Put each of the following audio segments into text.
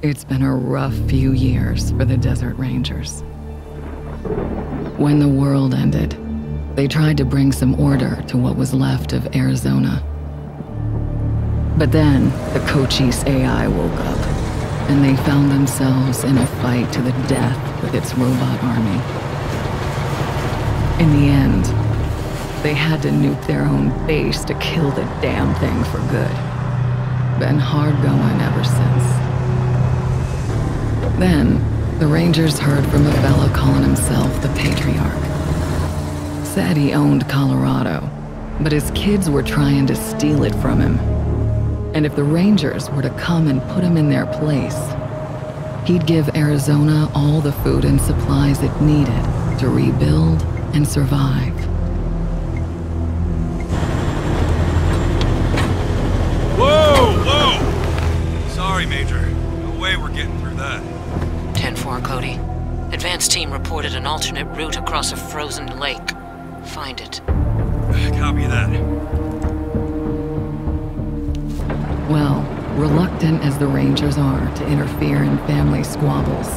It's been a rough few years for the Desert Rangers. When the world ended, they tried to bring some order to what was left of Arizona. But then, the Cochise AI woke up, and they found themselves in a fight to the death with its robot army. In the end, they had to nuke their own base to kill the damn thing for good. Been hard going ever since. Then, the Rangers heard from a fella calling himself the Patriarch. Said he owned Colorado, but his kids were trying to steal it from him. And if the Rangers were to come and put him in their place, he'd give Arizona all the food and supplies it needed to rebuild and survive. Whoa! Sorry, Major. No way we're getting through that. 10-4, Cody. Advance team reported an alternate route across a frozen lake. Find it. Copy that. Well, reluctant as the Rangers are to interfere in family squabbles,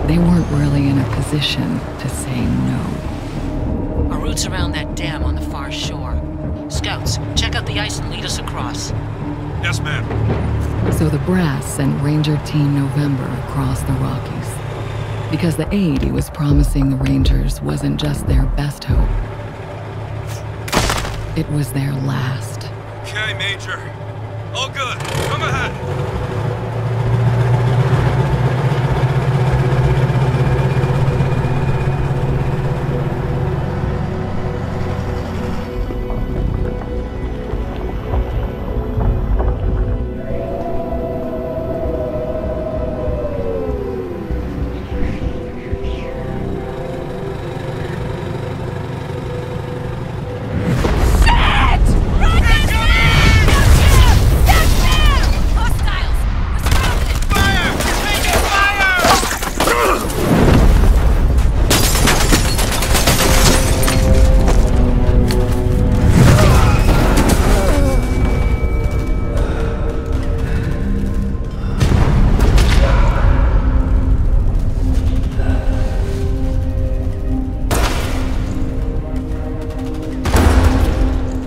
they weren't really in a position to say no. Our route's around that dam on the far shore. Scouts, check out the ice and lead us across. Yes, ma'am. So the brass sent Ranger Team November across the Rockies, because the aid he was promising the Rangers wasn't just their best hope. It was their last. Okay, Major. All good. Come ahead.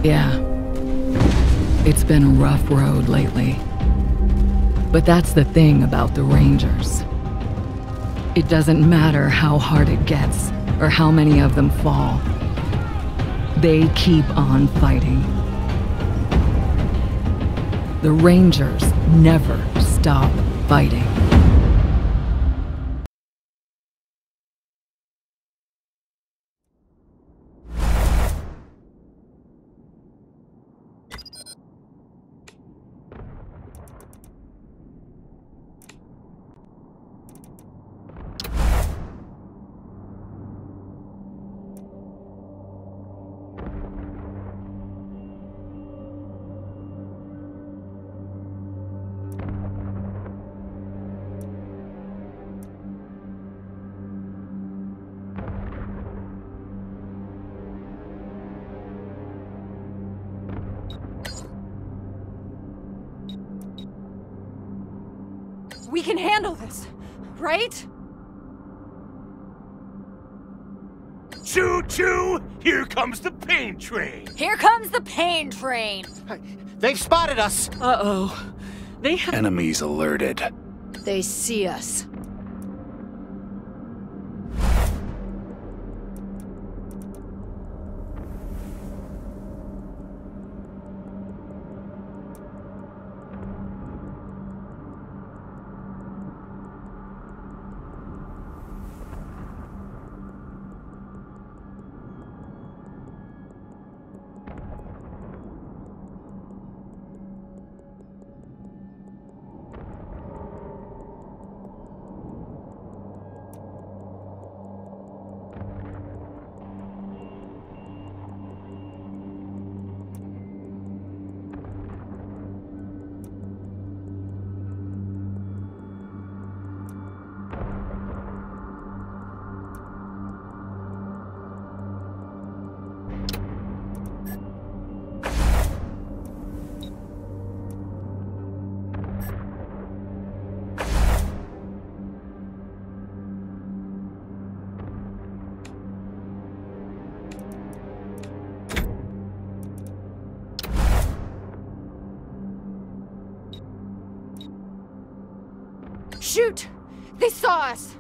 Yeah, it's been a rough road lately. But that's the thing about the Rangers. It doesn't matter how hard it gets, or how many of them fall. They keep on fighting. The Rangers never stop fighting. We can handle this, right? Choo-choo! Here comes the pain train! Here comes the pain train! They've spotted us! Uh-oh. They have... Enemies alerted. They see us. Shoot! They saw us!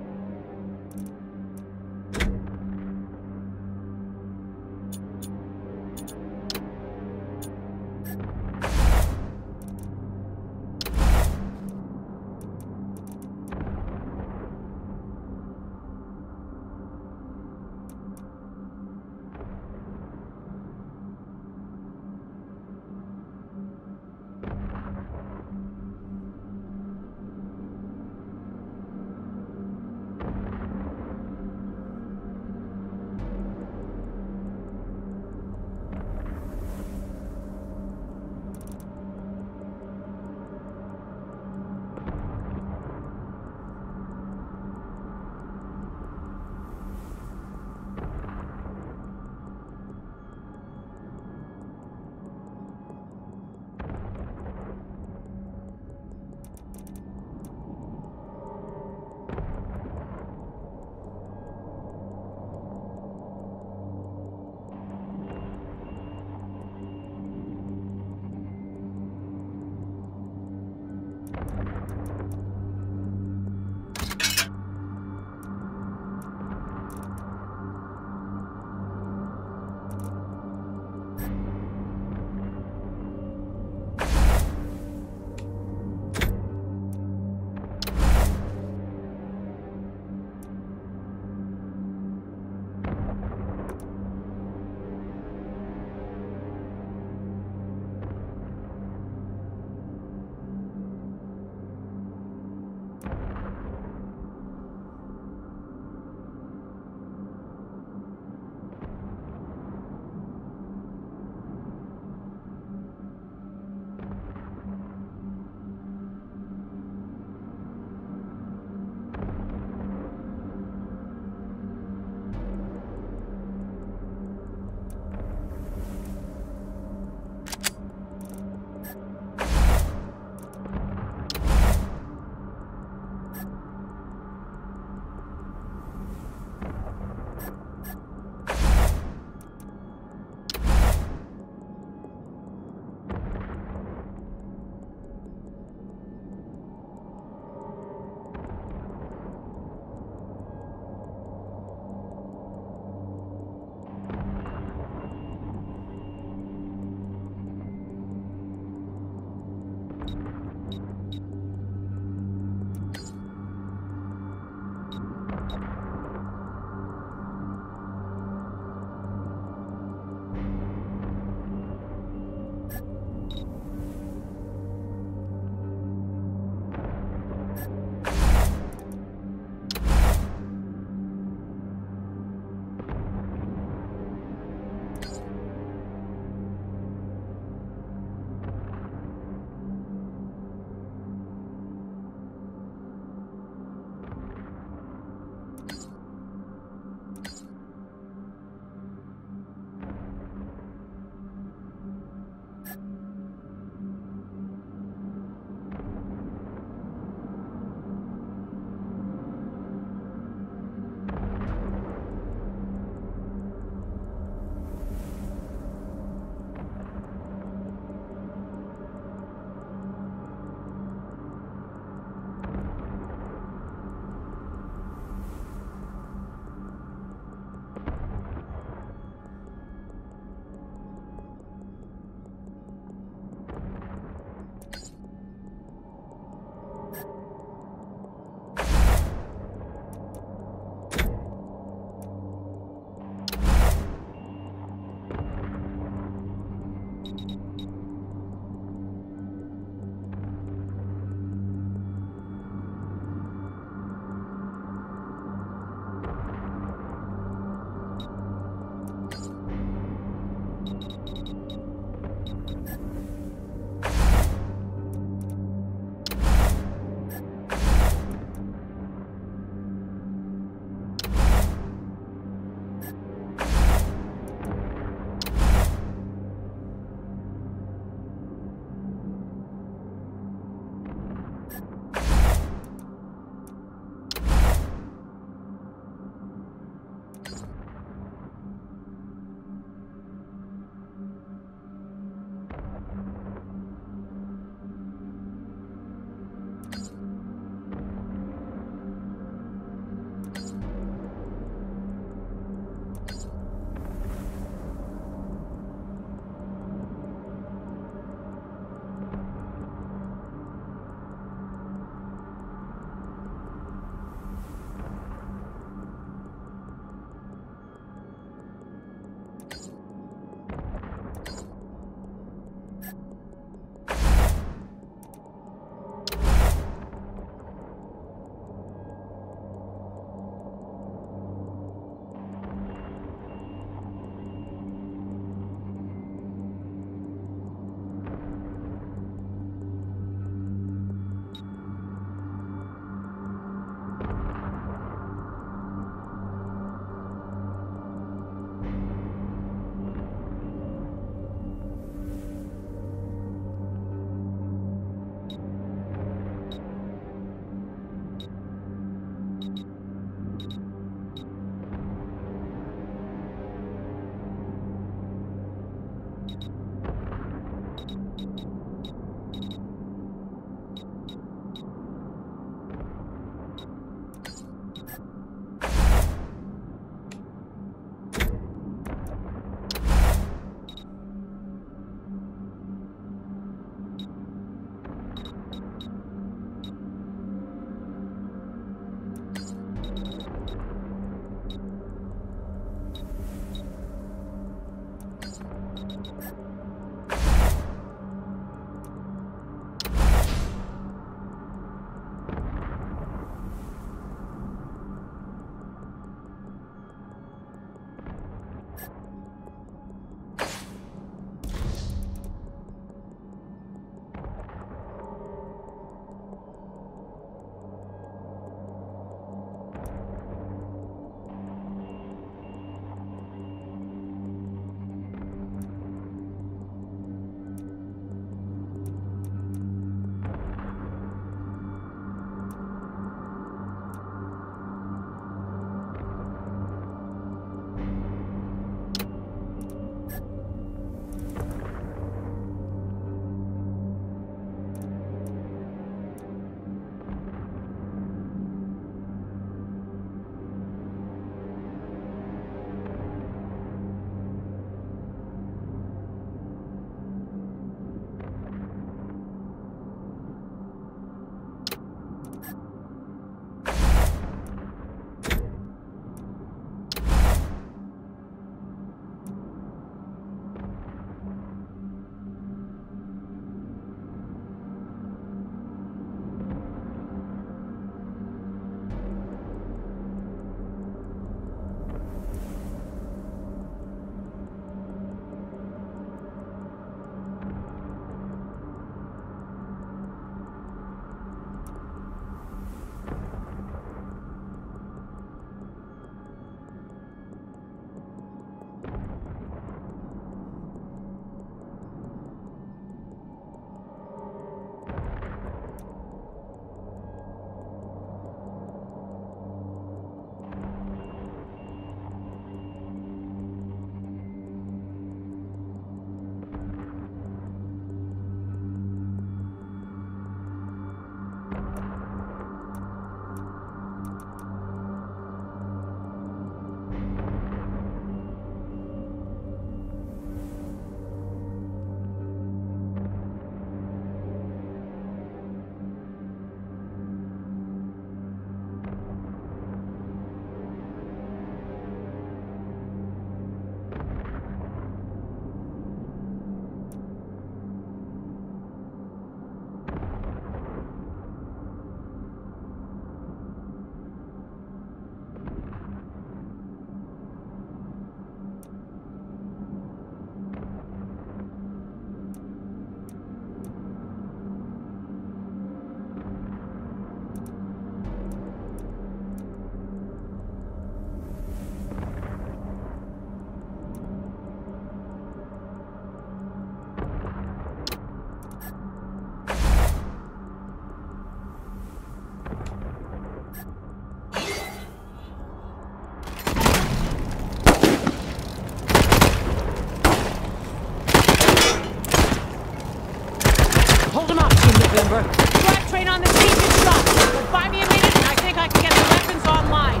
November. Drive train on the beach and stop. Buy me a minute and I think I can get the weapons online.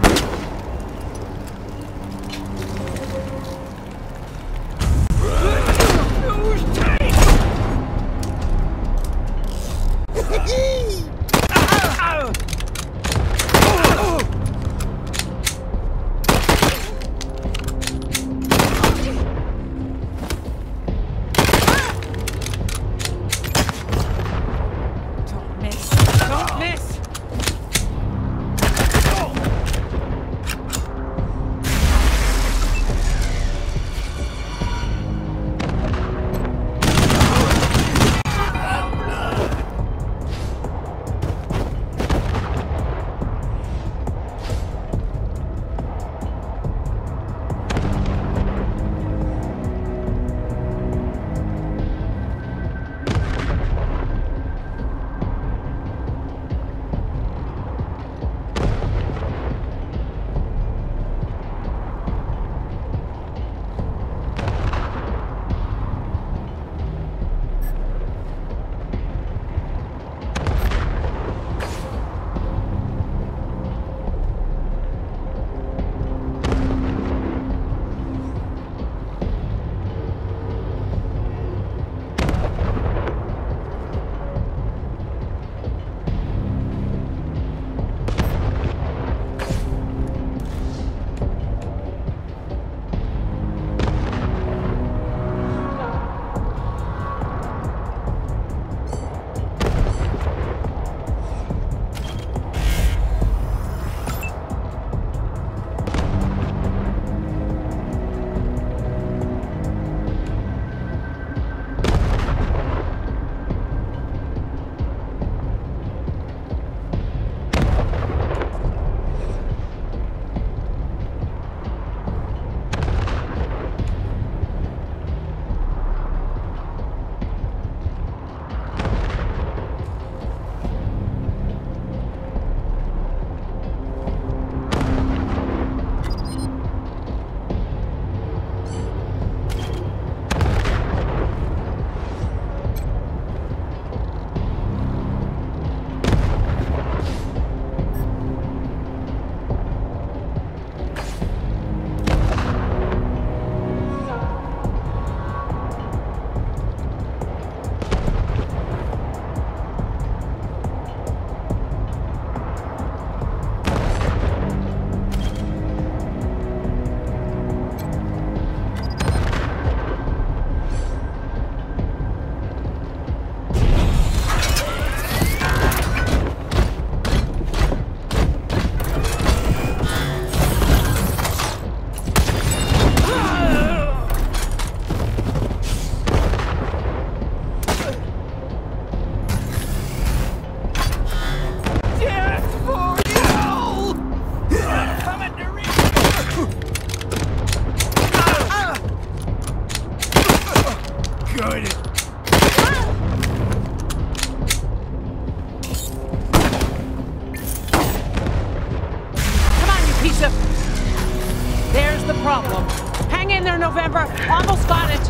There's the problem. Hang in there, November. Almost got it.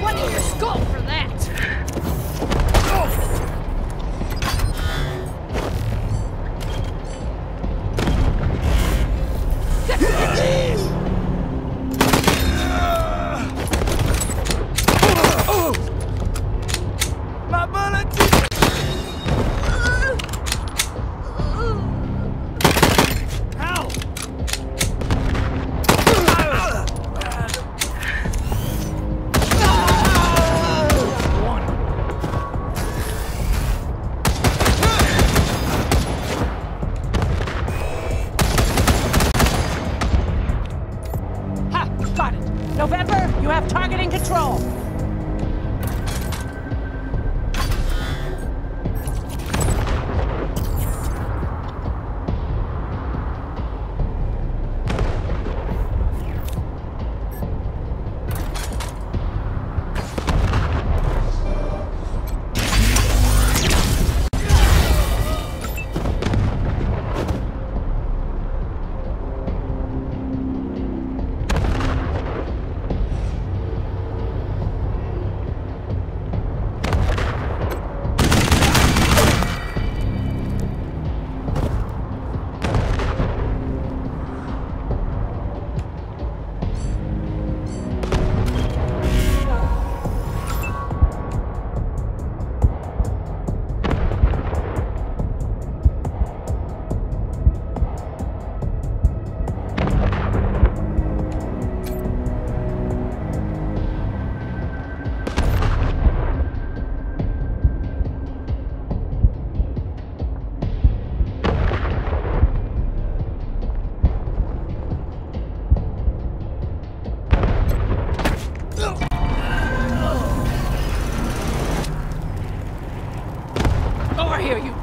What in your skull for that?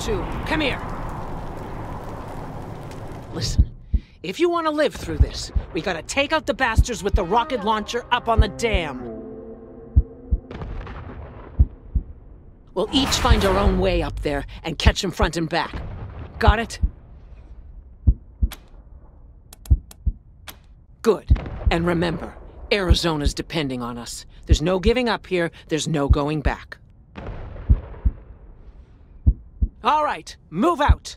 too. Come here. Listen, if you want to live through this, we gotta take out the bastards with the rocket launcher up on the dam. We'll each find our own way up there and catch them front and back. Got it? Good. And remember, Arizona's depending on us. There's no giving up here, there's no going back. All right, move out!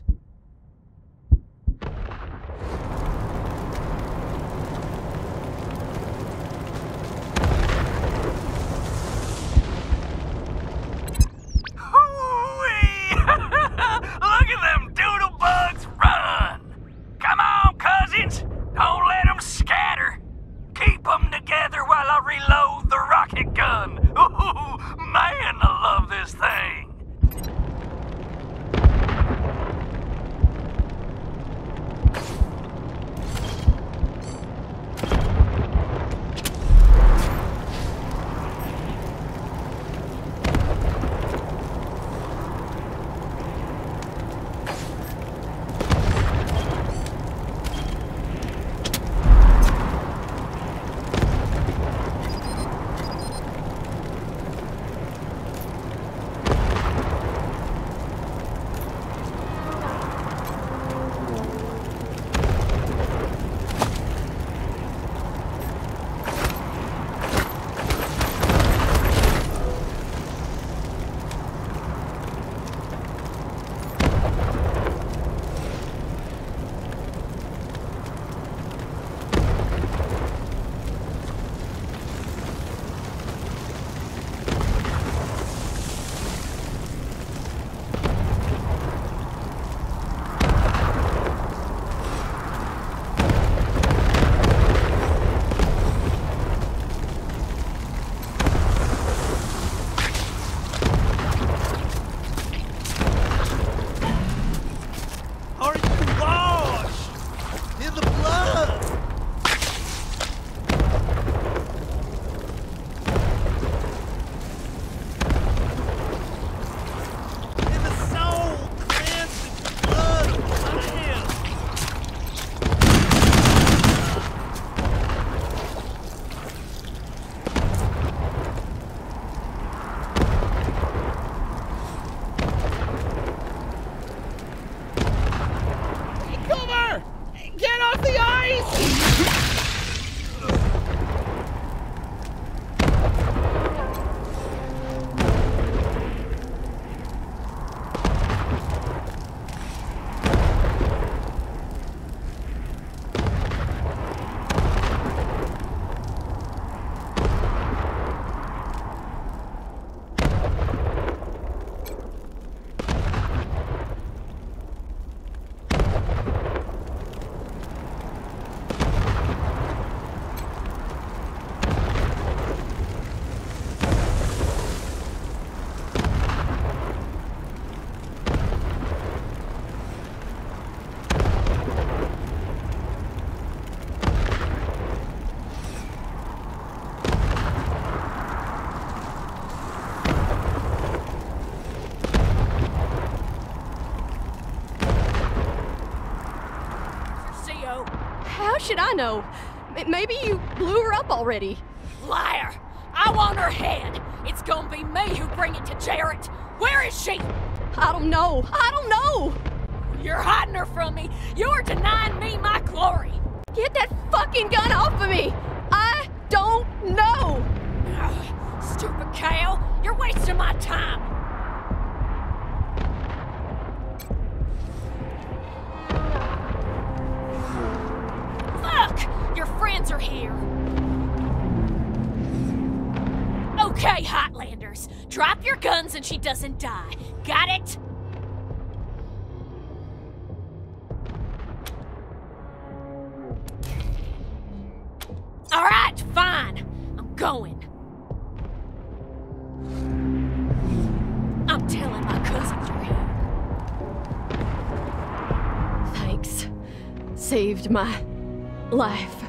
Look at them doodle bugs run! Come on, cousins! Don't let them scatter! Keep them together while I reload the rocket gun! Ooh, man, I love this thing! How should I know? Maybe you blew her up already. Liar! I want her head! It's gonna be me who bring it to Jarrett! Where is she? I don't know. I don't know! You're hiding her from me! You're denying me my glory! Get that fucking gun off of me! I don't know! Ugh, stupid cow! You're wasting my time! Look! Your friends are here! Okay, Hotlanders. Drop your guns and she doesn't die. Got it? Alright, fine. I'm going. I'm telling my cousins you're here. Thanks. Saved my life.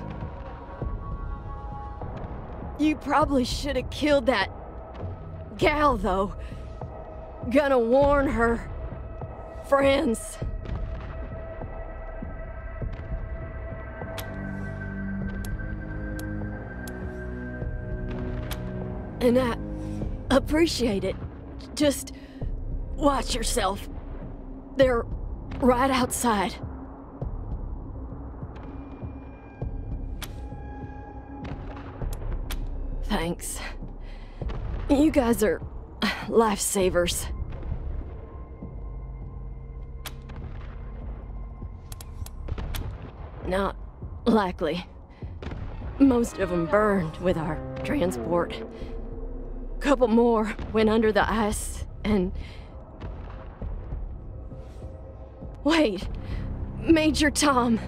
You probably should have killed that gal, though. Gonna warn her. friends. And I appreciate it. Just watch yourself. They're right outside. Thanks. You guys are lifesavers. Not likely. Most of them burned with our transport. Couple more went under the ice, and... Wait, Major Tom.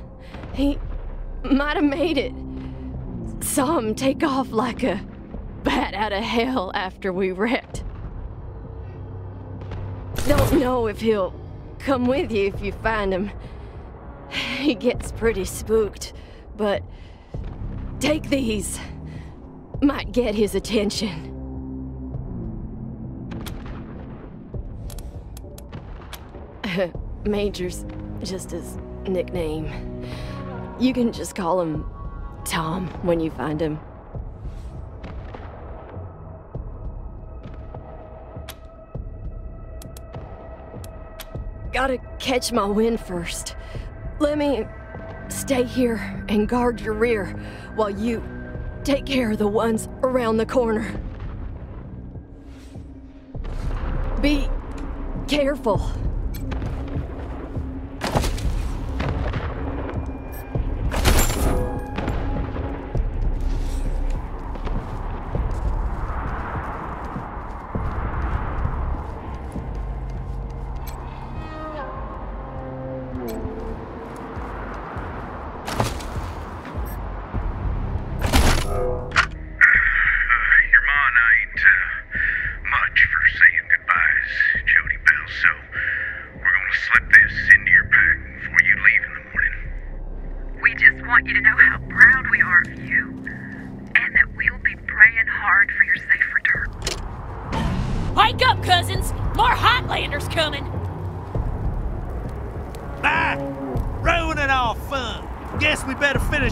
He might have made it. Saw him take off like a bat out of hell after we wrecked. Don't know if he'll come with you if you find him. He gets pretty spooked, but take these. Might get his attention. Major's just his nickname. You can just call him Tom when you find him. Gotta catch my wind first. Let me stay here and guard your rear while you take care of the ones around the corner. Be careful.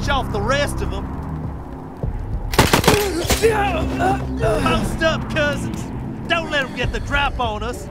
Off the rest of them. Post up, cousins. Don't let them get the drop on us.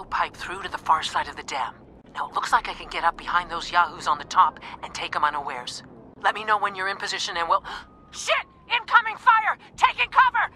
flow pipe through to the far side of the dam. Now, it looks like I can get up behind those yahoos on the top and take them unawares. Let me know when you're in position and we'll... Shit! Incoming fire! Taking cover!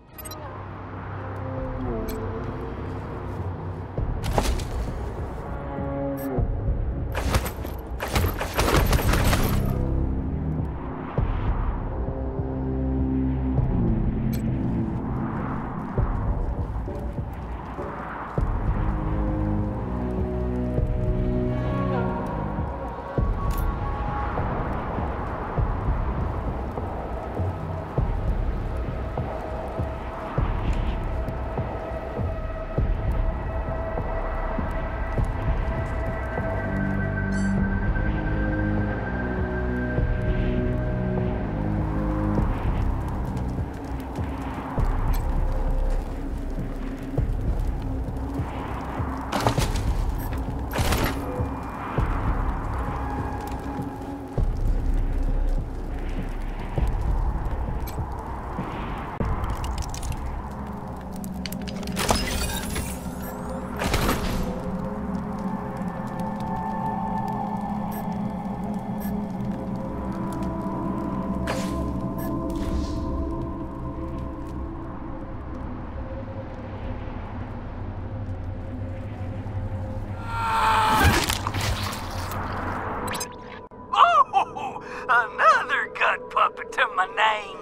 Another gut puppet to my name.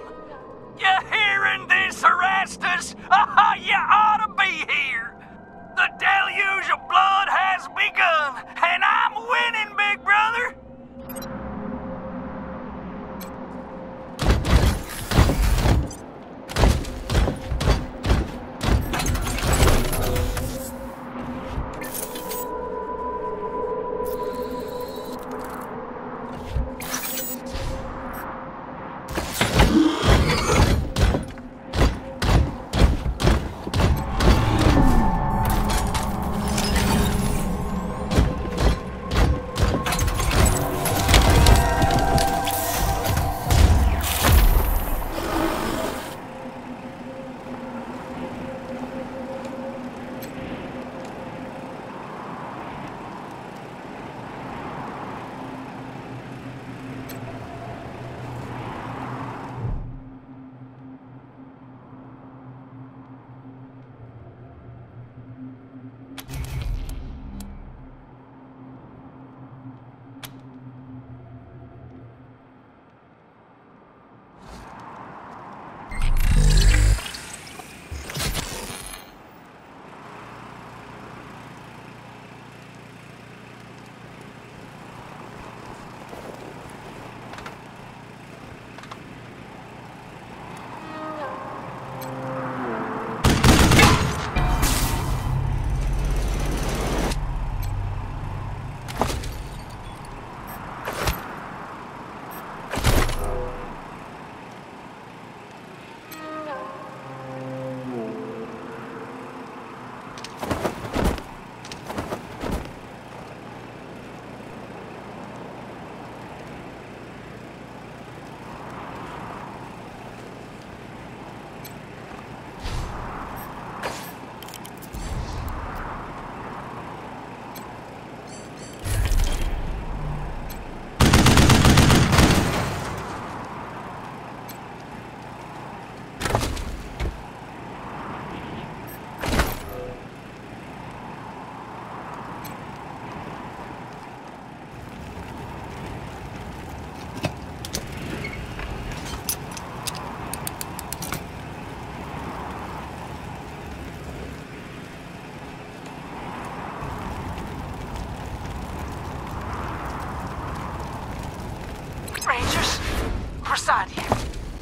You hearing this, Erastus? You ought to be here. The deluge of blood has begun, and I'm winning, big brother.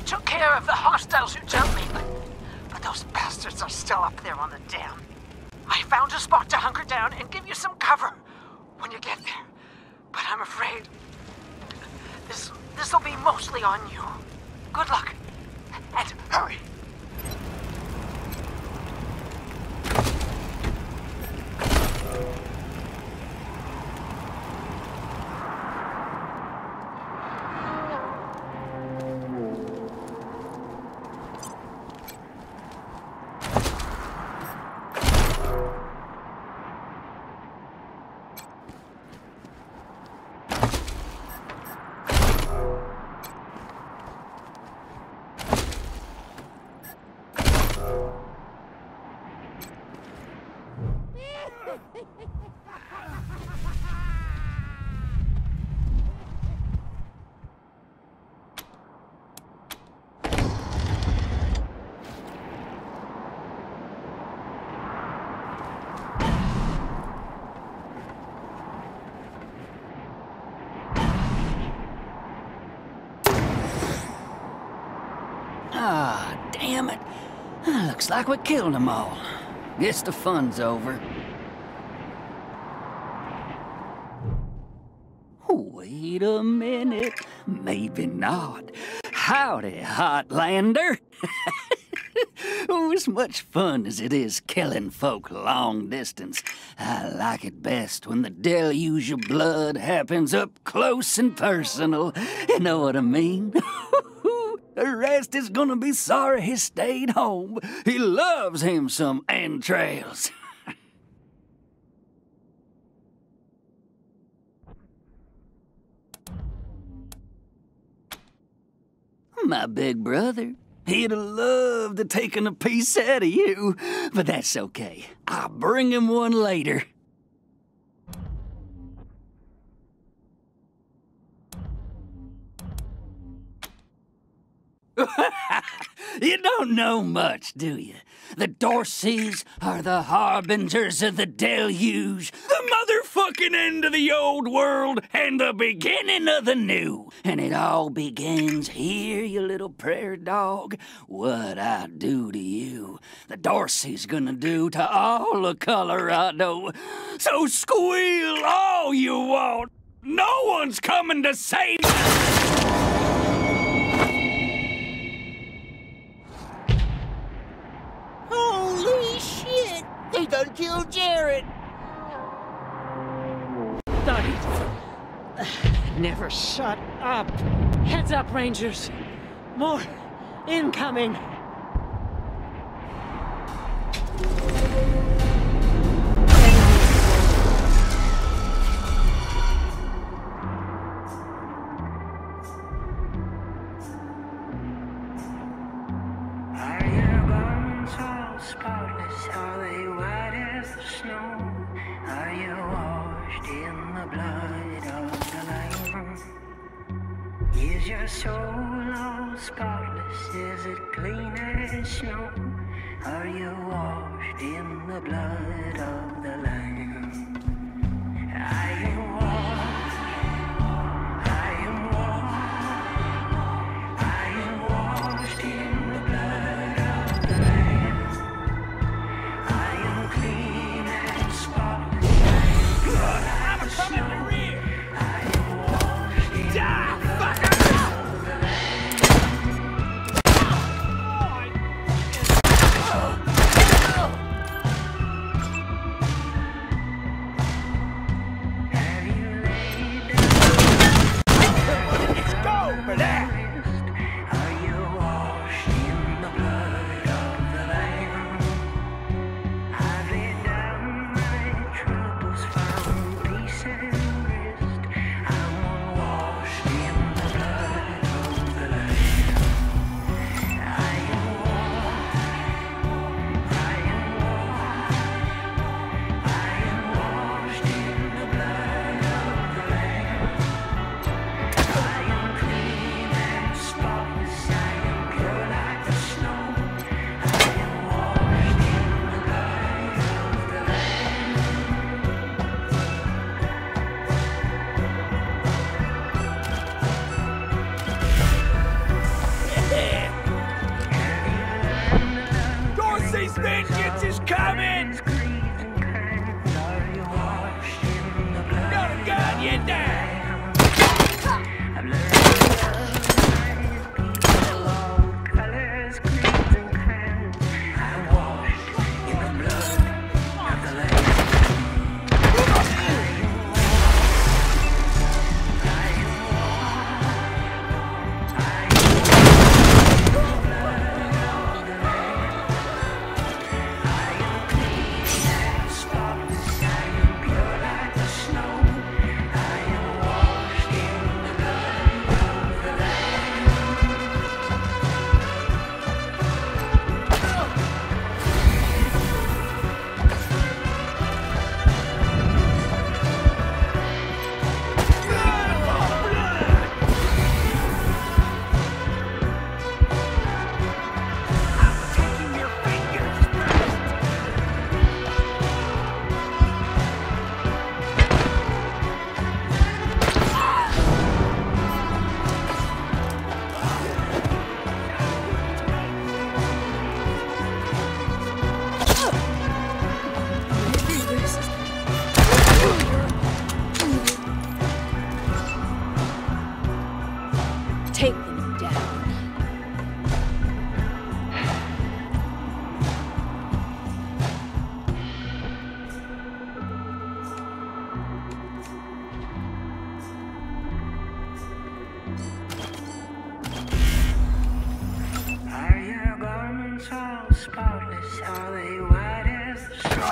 Took care of the hostiles who jumped me, but those bastards are still up there on the dam. I found a spot to hunker down and give you some cover when you get there. But I'm afraid this'll be mostly on you. Good luck, and hurry. Ah, damn it. Looks like we killed them all. Guess the fun's over. Wait a minute. Maybe not. Howdy, Hotlander. Oh, as much fun as it is killing folk long distance, I like it best when the deluge of blood happens up close and personal. You know what I mean? The rest is gonna be sorry he stayed home. He loves him some entrails. My big brother, he'd have loved to taken a piece out of you, but that's okay. I'll bring him one later. You don't know much, do you? The Dorseys are the harbingers of the deluge, the motherfucking end of the old world and the beginning of the new. And it all begins here, you little prairie dog. What I do to you, the Dorsey's gonna do to all of Colorado. So squeal all you want. No one's coming to save you. Holy shit! They done killed Jared! Never shut up. Heads up, Rangers. More incoming. Are your buns all spotless? Are they white as the snow? Are you washed in the blood of the Lamb? Is your soul all spotless? Is it clean as snow? Are you washed in the blood of the Lamb? I am washed. I am washed. I am washed in the blood of the Lamb. I am clean and spotless. I'm coming to rear. I am washed in the blood of the Lamb. Have you laid down? Let's go for that. Are you washed in the blood of the Lamb? I've laid down my troubles, found peace and rest. I'm washed in the blood of the Lamb. I am washed. I am washed. I am washed in the blood of the Lamb. I am clean and spotless. I am pure like the snow. I am washed in the blood of the Lamb. Dorsey's vengeance is coming! Creeds and kinds, are you washed in the blood Gonna gun you down! I've learned to love my people, all colors, creeds, and kinds. I'm washed in the blood of the Lamb. I am clean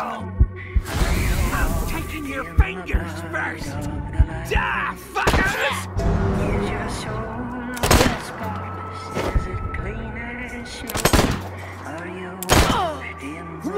I'm taking your fingers first! Die, fuckers! Is your soul as spotless as it clean as snow? Are you washed in the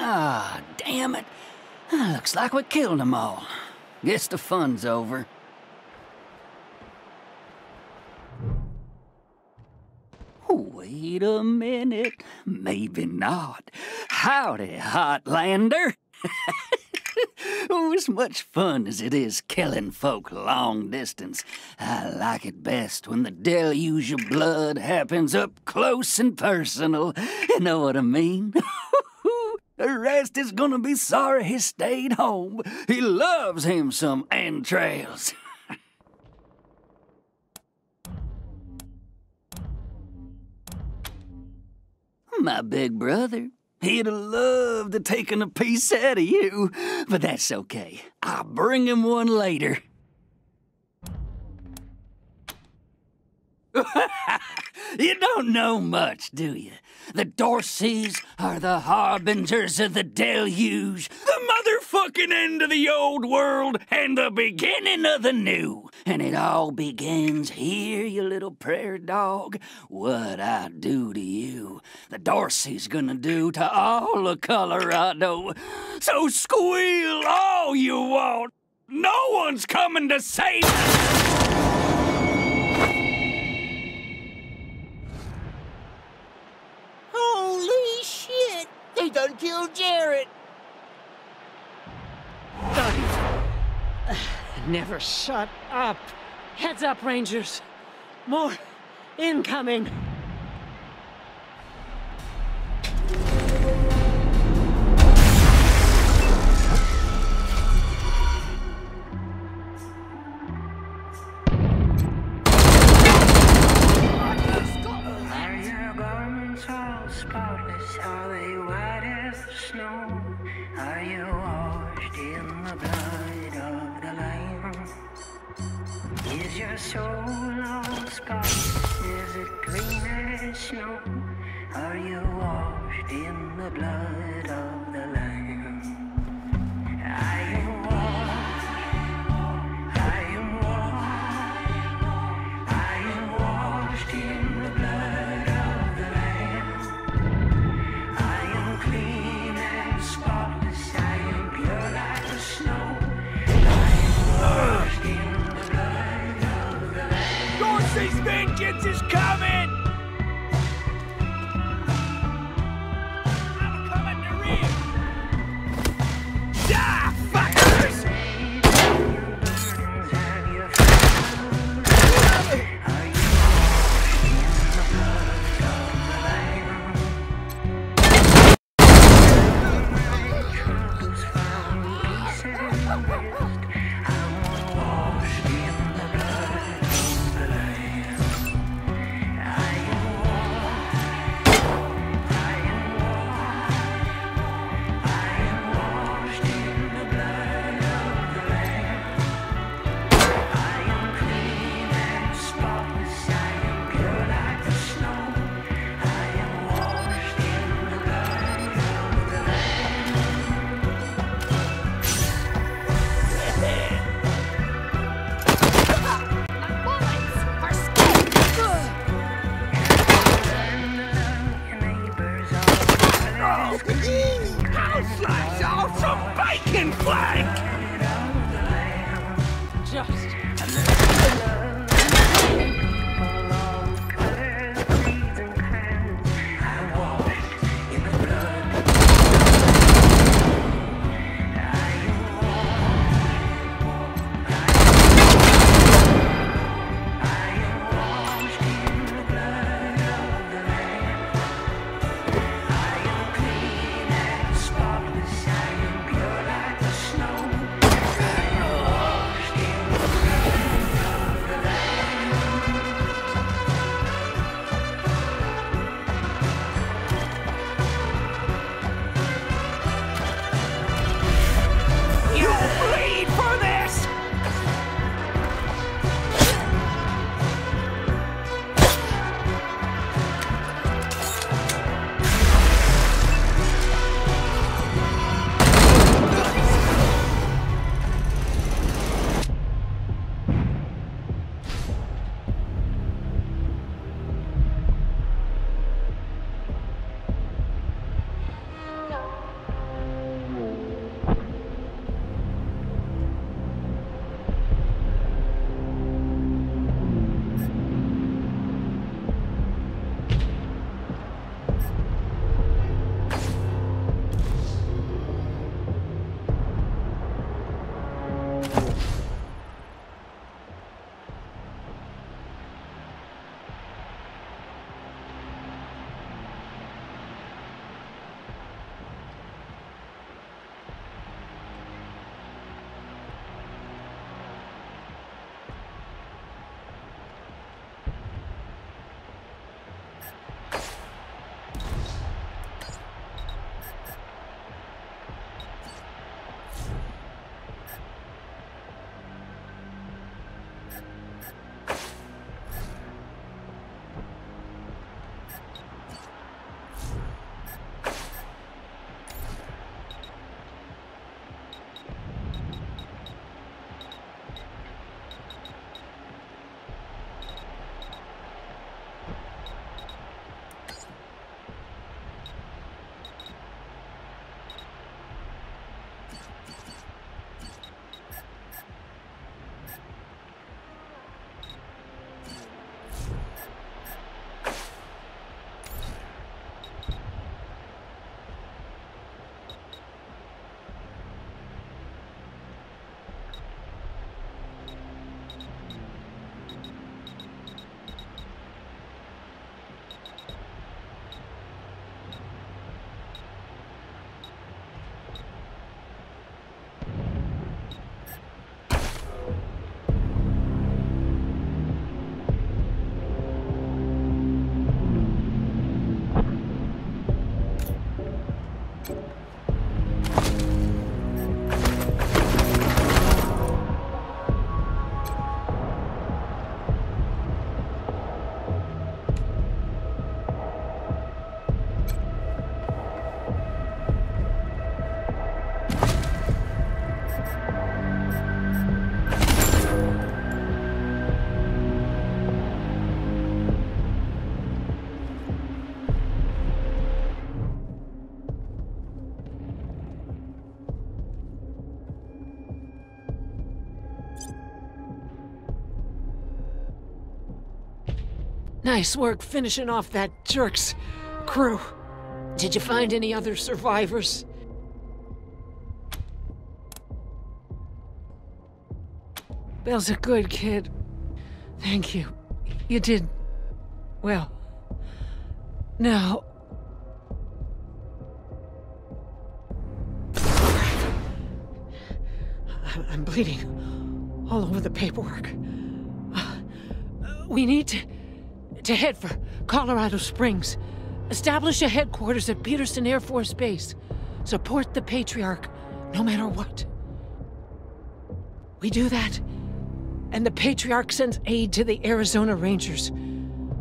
Ah, damn it. Looks like we killed them all. Guess the fun's over. Wait a minute. Maybe not. Howdy, Hotlander. Oh, as much fun as it is killing folk long distance, I like it best when the deluge of blood happens up close and personal. You know what I mean? The rest is gonna be sorry he stayed home. He loves him some entrails. My big brother, he'd have loved to taken a piece out of you, but that's okay. I'll bring him one later. You don't know much, do you? The Dorseys are the harbingers of the deluge, the motherfucking end of the old world and the beginning of the new. And it all begins here, you little prairie dog. What I do to you, the Dorsey's gonna do to all of Colorado. So squeal all you want. No one's coming to save us. Holy shit! They done killed Jarrett! Never shut up. Heads up, Rangers. More incoming. Are your garments all spotless? Are they white as the snow? Are you washed in the blood of the Lamb? Is your soul all spotless? Is it clean as snow? Are you washed in the blood of the Lamb? I am washed. I am washed. I am washed in the blood of the Lamb. I am clean and spotless. I am pure like the snow. I am washed in the blood of the Lamb. Dorsey's vengeance is coming! I'm coming to rear! Die, fuckers! Have you found? Are you washed in the blood of the Lamb? My troubles found peace and rest. I'm washed in the blood of the Lamb. I fucking flank! Just... Nice work finishing off that jerk's crew. Did you find any other survivors? Bill's a good kid. Thank you. You did... well. Now... I'm bleeding all over the paperwork. We need to head for Colorado Springs. Establish a headquarters at Peterson Air Force Base. Support the Patriarch, no matter what. We do that, and the Patriarch sends aid to the Arizona Rangers.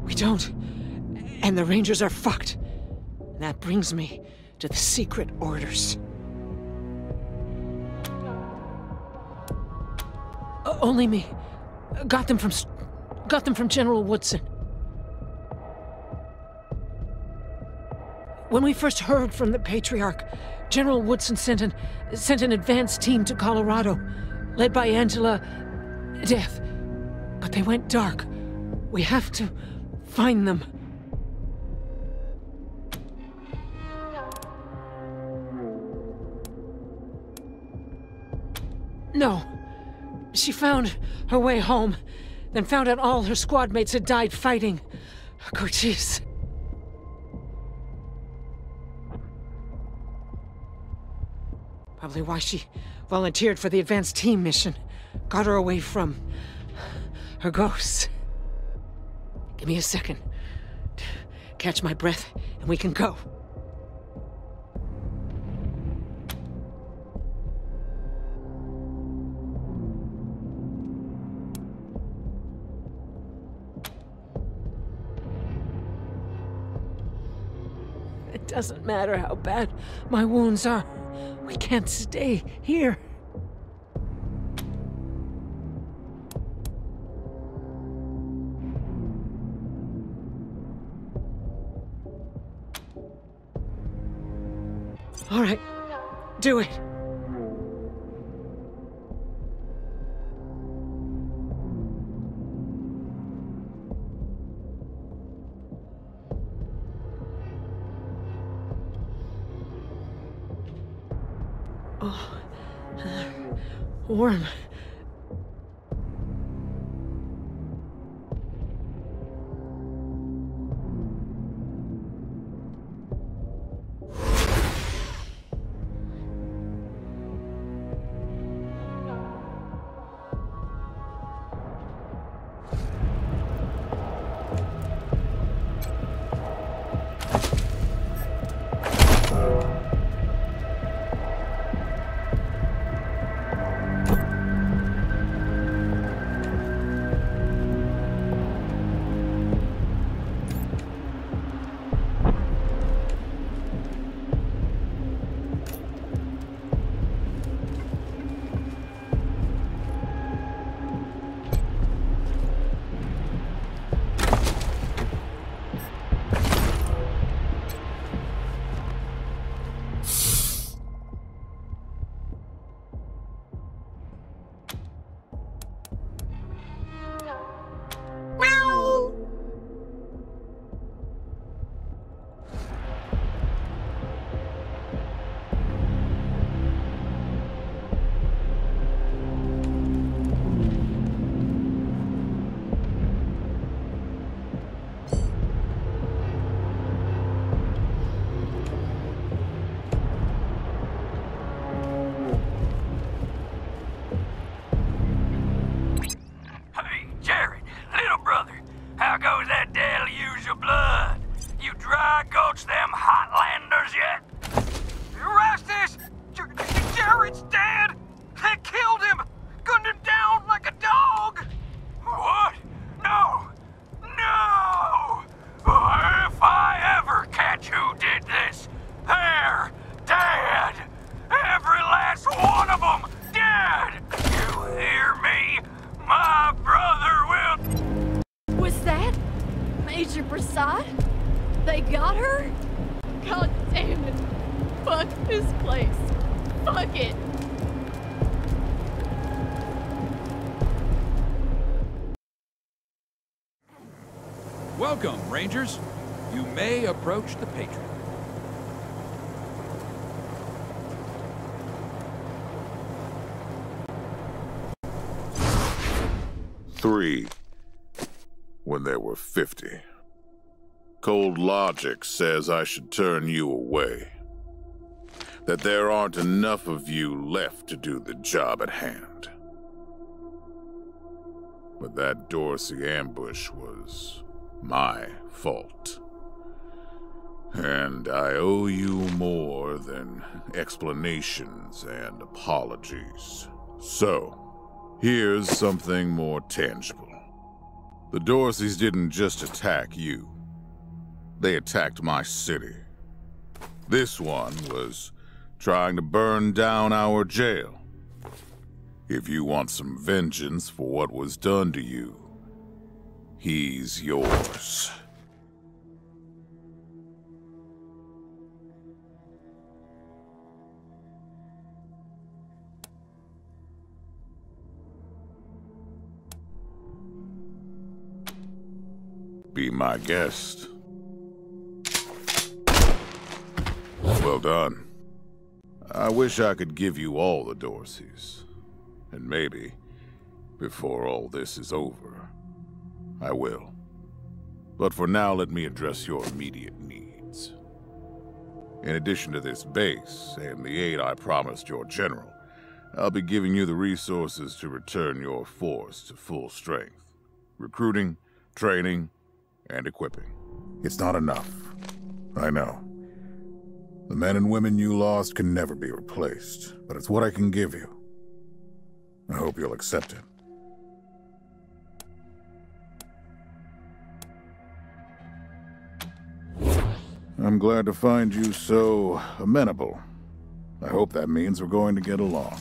We don't, and the Rangers are fucked. And that brings me to the secret orders. Only me. Got them from General Woodson. When we first heard from the Patriarch, General Woodson sent an advance team to Colorado, led by Angela Death. But they went dark. We have to find them. No. She found her way home, then found out all her squad mates had died fighting. Cochise. Probably why she volunteered for the advanced team mission. Got her away from her ghosts. Give me a second. Catch my breath, and we can go. It doesn't matter how bad my wounds are. We can't stay here. All right, do it. Oh, warm. They got her? God damn it. Fuck this place. Fuck it. Welcome, Rangers. You may approach the Patriot. Three, when there were 50. Cold logic says I should turn you away. That there aren't enough of you left to do the job at hand. But that Dorsey ambush was my fault. And I owe you more than explanations and apologies. So, here's something more tangible. The Dorseys didn't just attack you. They attacked my city. This one was trying to burn down our jail. If you want some vengeance for what was done to you, he's yours. be my guest. Well done. I wish I could give you all the Dorseys. And maybe, before all this is over, I will. But for now, let me address your immediate needs. In addition to this base and the aid I promised your general, I'll be giving you the resources to return your force to full strength. Recruiting, training, and equipping. It's not enough. I know. The men and women you lost can never be replaced, but it's what I can give you. I hope you'll accept it. I'm glad to find you so amenable. I hope that means we're going to get along.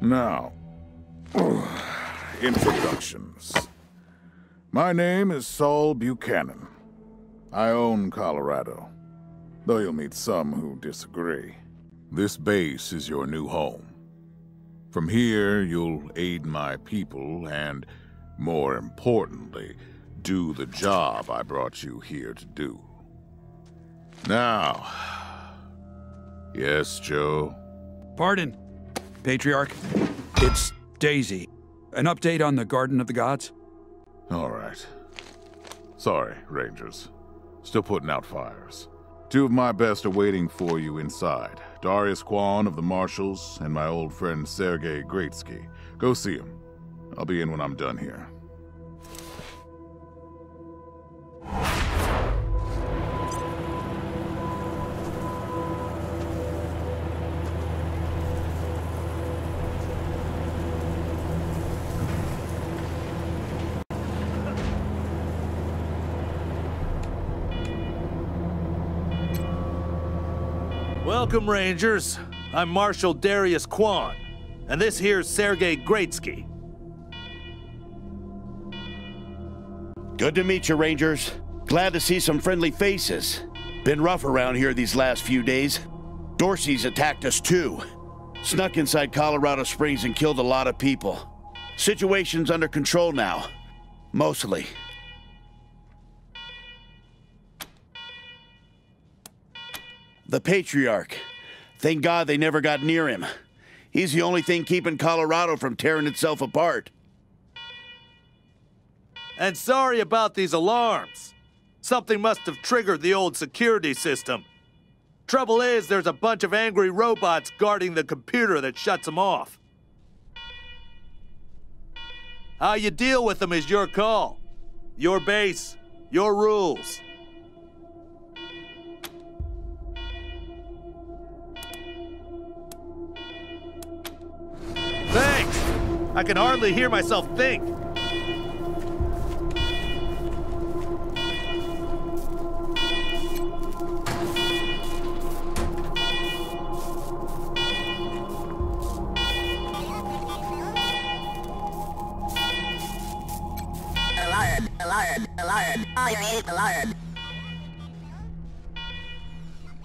Now, introductions. My name is Saul Buchanan. I own Colorado, though you'll meet some who disagree. This base is your new home. From here, you'll aid my people and, more importantly, do the job I brought you here to do. Now... Yes, Joe? Pardon, Patriarch. It's Daisy. An update on the Garden of the Gods? All right. Sorry, Rangers. Still putting out fires. Two of my best are waiting for you inside. Darius Kwan of the Marshals and my old friend Sergei Greatsky. Go see him. I'll be in when I'm done here. Welcome, Rangers. I'm Marshal Darius Kwan, and this here's Sergei Greatsky. Good to meet you, Rangers. Glad to see some friendly faces. Been rough around here these last few days. Dorsey's attacked us too. Snuck inside Colorado Springs and killed a lot of people. Situation's under control now. Mostly. The Patriarch. Thank God they never got near him. He's the only thing keeping Colorado from tearing itself apart. And sorry about these alarms. Something must have triggered the old security system. Trouble is, there's a bunch of angry robots guarding the computer that shuts them off. How you deal with them is your call. Your base, your rules. Thanks! I can hardly hear myself think. Alarm! Fire is alarm!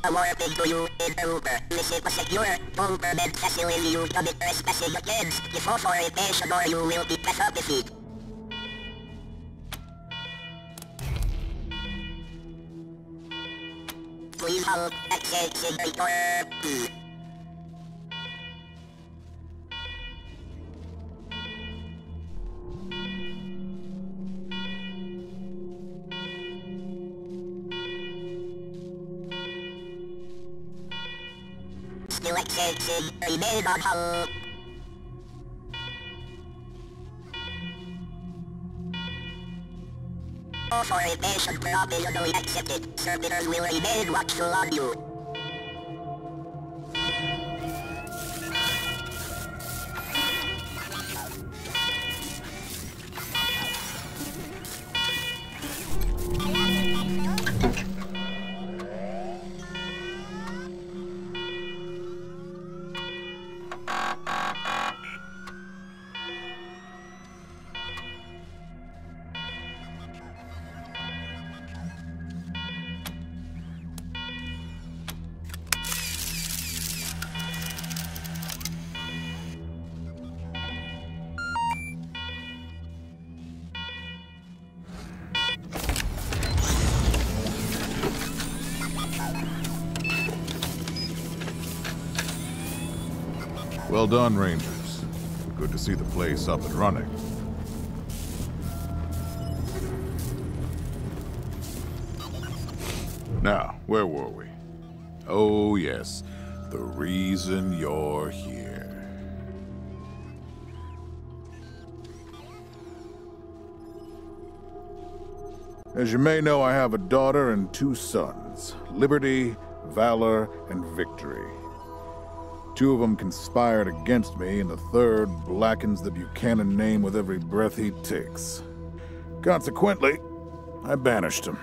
A warning to you is over. This is a secure government facility. You commit trespassing against the authorization or you will be disappointed. Please hold access the door. Still accessing, remain on hold. Authorization provisionally accepted. Servitors will remain watchful on you. Well done, Rangers. Good to see the place up and running. Now, where were we? Oh, yes. The reason you're here. As you may know, I have a daughter and 2 sons, Liberty, Valor, and Victory. 2 of them conspired against me, and the 3rd blackens the Buchanan name with every breath he takes. Consequently, I banished him.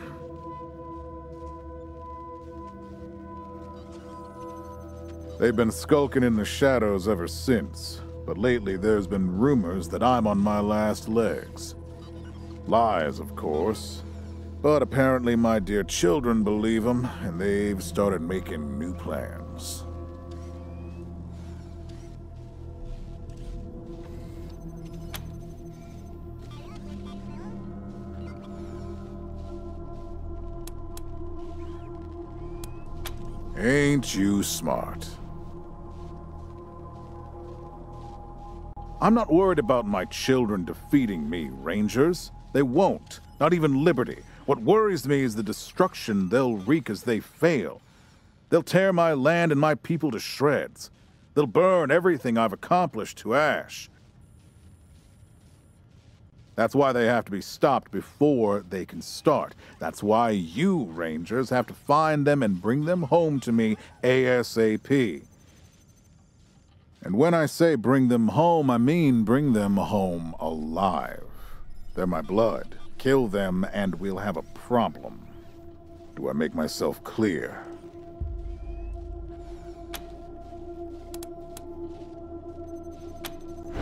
They've been skulking in the shadows ever since, but lately there's been rumors that I'm on my last legs. Lies, of course, but apparently my dear children believe them, and they've started making new plans. Ain't you smart? I'm not worried about my children defeating me, Rangers. They won't. Not even Liberty. What worries me is the destruction they'll wreak as they fail. They'll tear my land and my people to shreds. They'll burn everything I've accomplished to ash. That's why they have to be stopped before they can start. That's why you, Rangers, have to find them and bring them home to me ASAP. And when I say bring them home, I mean bring them home alive. They're my blood. Kill them and we'll have a problem. Do I make myself clear?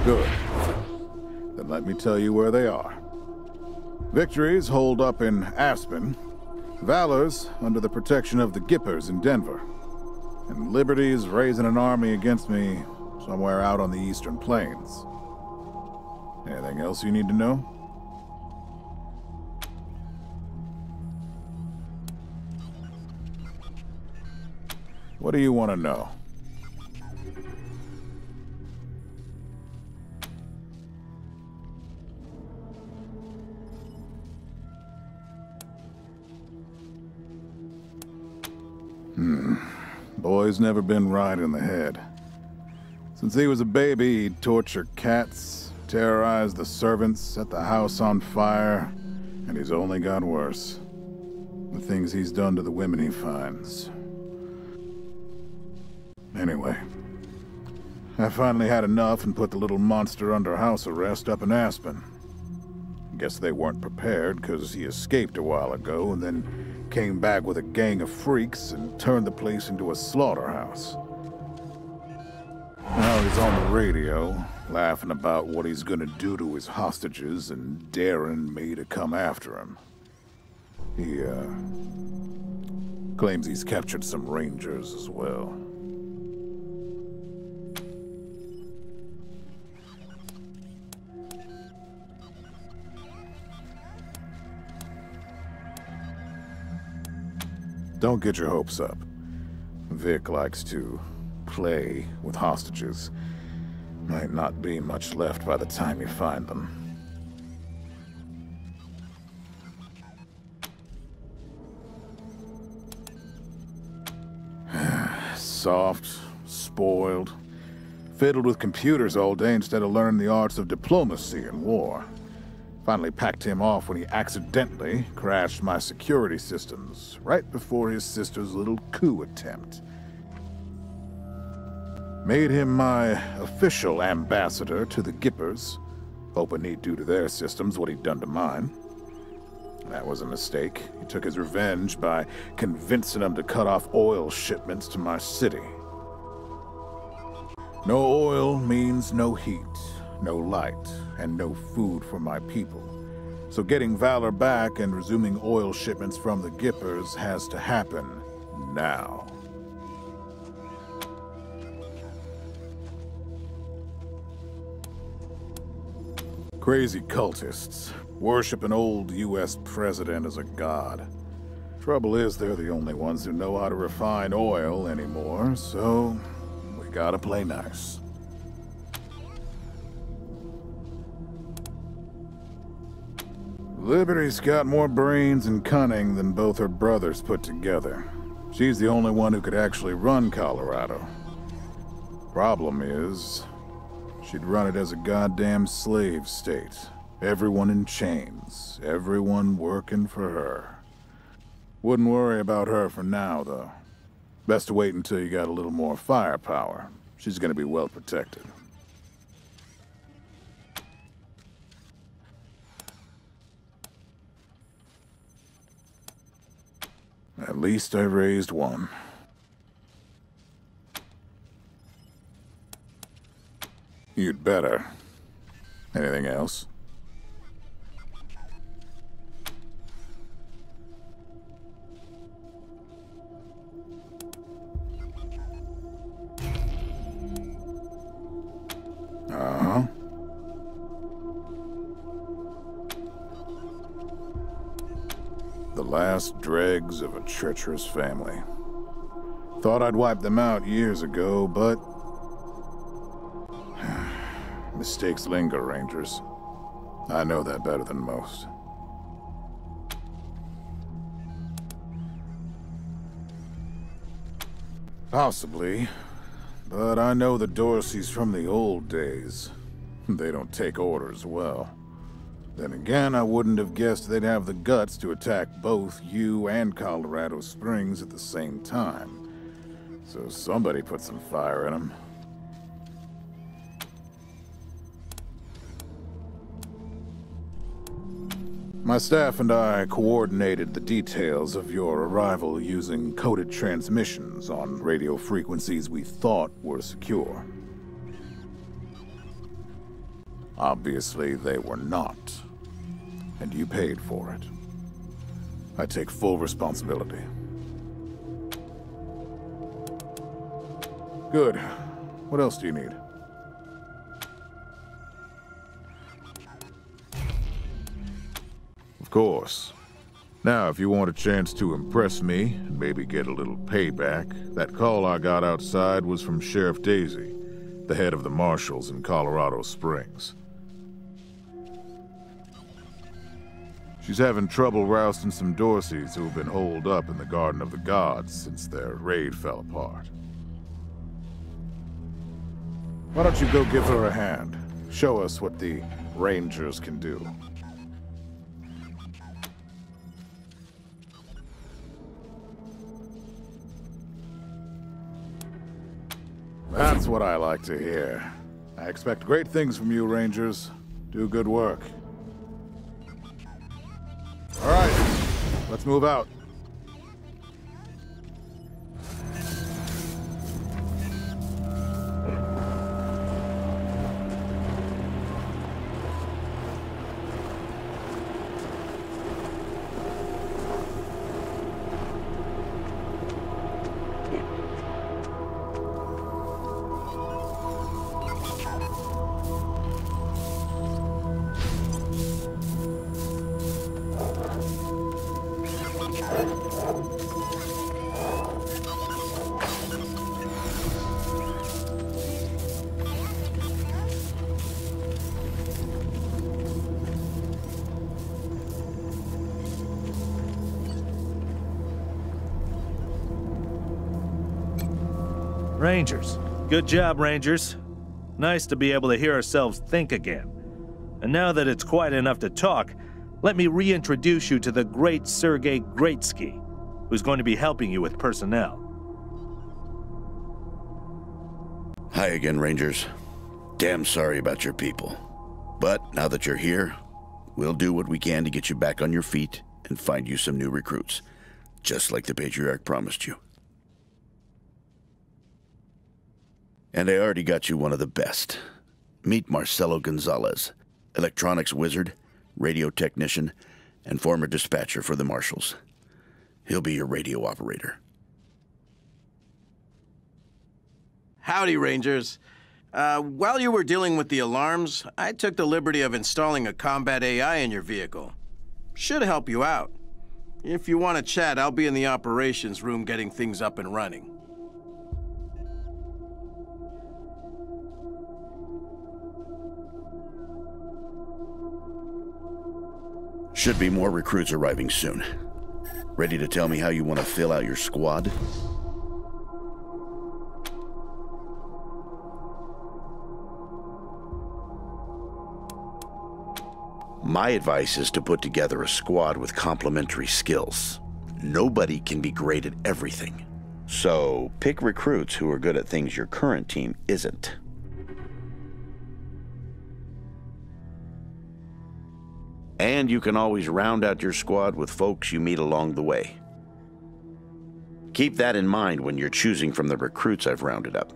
Good. Then let me tell you where they are. Victory's holed up in Aspen. Valor's under the protection of the Gippers in Denver. And Liberty's raising an army against me somewhere out on the Eastern Plains. Anything else you need to know? What do you want to know? Boy's never been right in the head. Since he was a baby, he'd torture cats, terrorize the servants, set the house on fire, and he's only got worse. The things he's done to the women he finds. Anyway, I finally had enough and put the little monster under house arrest up in Aspen. Guess they weren't prepared, because he escaped a while ago and then came back with a gang of freaks and turned the place into a slaughterhouse. Now he's on the radio, laughing about what he's gonna do to his hostages and daring me to come after him. He, claims he's captured some Rangers as well. Don't get your hopes up. Vic likes to play with hostages. Might not be much left by the time you find them. Soft, spoiled, fiddled with computers all day instead of learning the arts of diplomacy and war. Finally packed him off when he accidentally crashed my security systems right before his sister's little coup attempt. Made him my official ambassador to the Gippers, hoping he'd do to their systems what he'd done to mine. That was a mistake. He took his revenge by convincing them to cut off oil shipments to my city. No oil means no heat, no light, and no food for my people. So getting Valor back and resuming oil shipments from the Gippers has to happen now. Crazy cultists worship an old U.S. president as a god. Trouble is, they're the only ones who know how to refine oil anymore, so we gotta play nice. Liberty's got more brains and cunning than both her brothers put together. She's the only one who could actually run Colorado. Problem is, she'd run it as a goddamn slave state. Everyone in chains, everyone working for her. Wouldn't worry about her for now, though. Best to wait until you got a little more firepower. She's gonna be well protected. At least I raised one. You'd better. Anything else? Uh-huh. The last dregs of a treacherous family. Thought I'd wiped them out years ago, but... mistakes linger, Rangers. I know that better than most. Possibly. But I know the Dorseys from the old days. They don't take orders well. Then again, I wouldn't have guessed they'd have the guts to attack both you and Colorado Springs at the same time. So somebody put some fire in them. My staff and I coordinated the details of your arrival using coded transmissions on radio frequencies we thought were secure. Obviously, they were not. And you paid for it. I take full responsibility. Good. What else do you need? Of course. Now, if you want a chance to impress me, and maybe get a little payback, that call I got outside was from Sheriff Daisy, the head of the Marshals in Colorado Springs. She's having trouble rousting some Dorseys who've been holed up in the Garden of the Gods since their raid fell apart. Why don't you go give her a hand? Show us what the Rangers can do. That's what I like to hear. I expect great things from you, Rangers. Do good work. All right, let's move out. Rangers. Good job, Rangers. Nice to be able to hear ourselves think again. And now that it's quiet enough to talk, let me reintroduce you to the great Sergei Greatsky, who's going to be helping you with personnel. Hi again, Rangers. Damn sorry about your people. But now that you're here, we'll do what we can to get you back on your feet and find you some new recruits, just like the Patriarch promised you. And I already got you one of the best. Meet Marcelo Gonzalez, electronics wizard, radio technician, and former dispatcher for the Marshals. He'll be your radio operator. Howdy, Rangers. While you were dealing with the alarms, I took the liberty of installing a combat AI in your vehicle. Should help you out. If you want to chat, I'll be in the operations room getting things up and running. Should be more recruits arriving soon. Ready to tell me how you want to fill out your squad? My advice is to put together a squad with complementary skills. Nobody can be great at everything. So pick recruits who are good at things your current team isn't. And you can always round out your squad with folks you meet along the way. Keep that in mind when you're choosing from the recruits I've rounded up.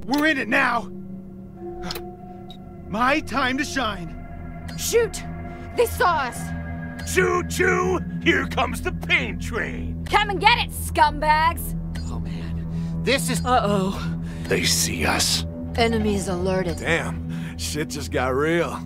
We're in it now! My time to shine! Shoot! They saw us! Choo-choo! Here comes the pain train! Come and get it, scumbags! Oh man, this is... Uh-oh. They see us. Enemies alerted. Damn, shit just got real.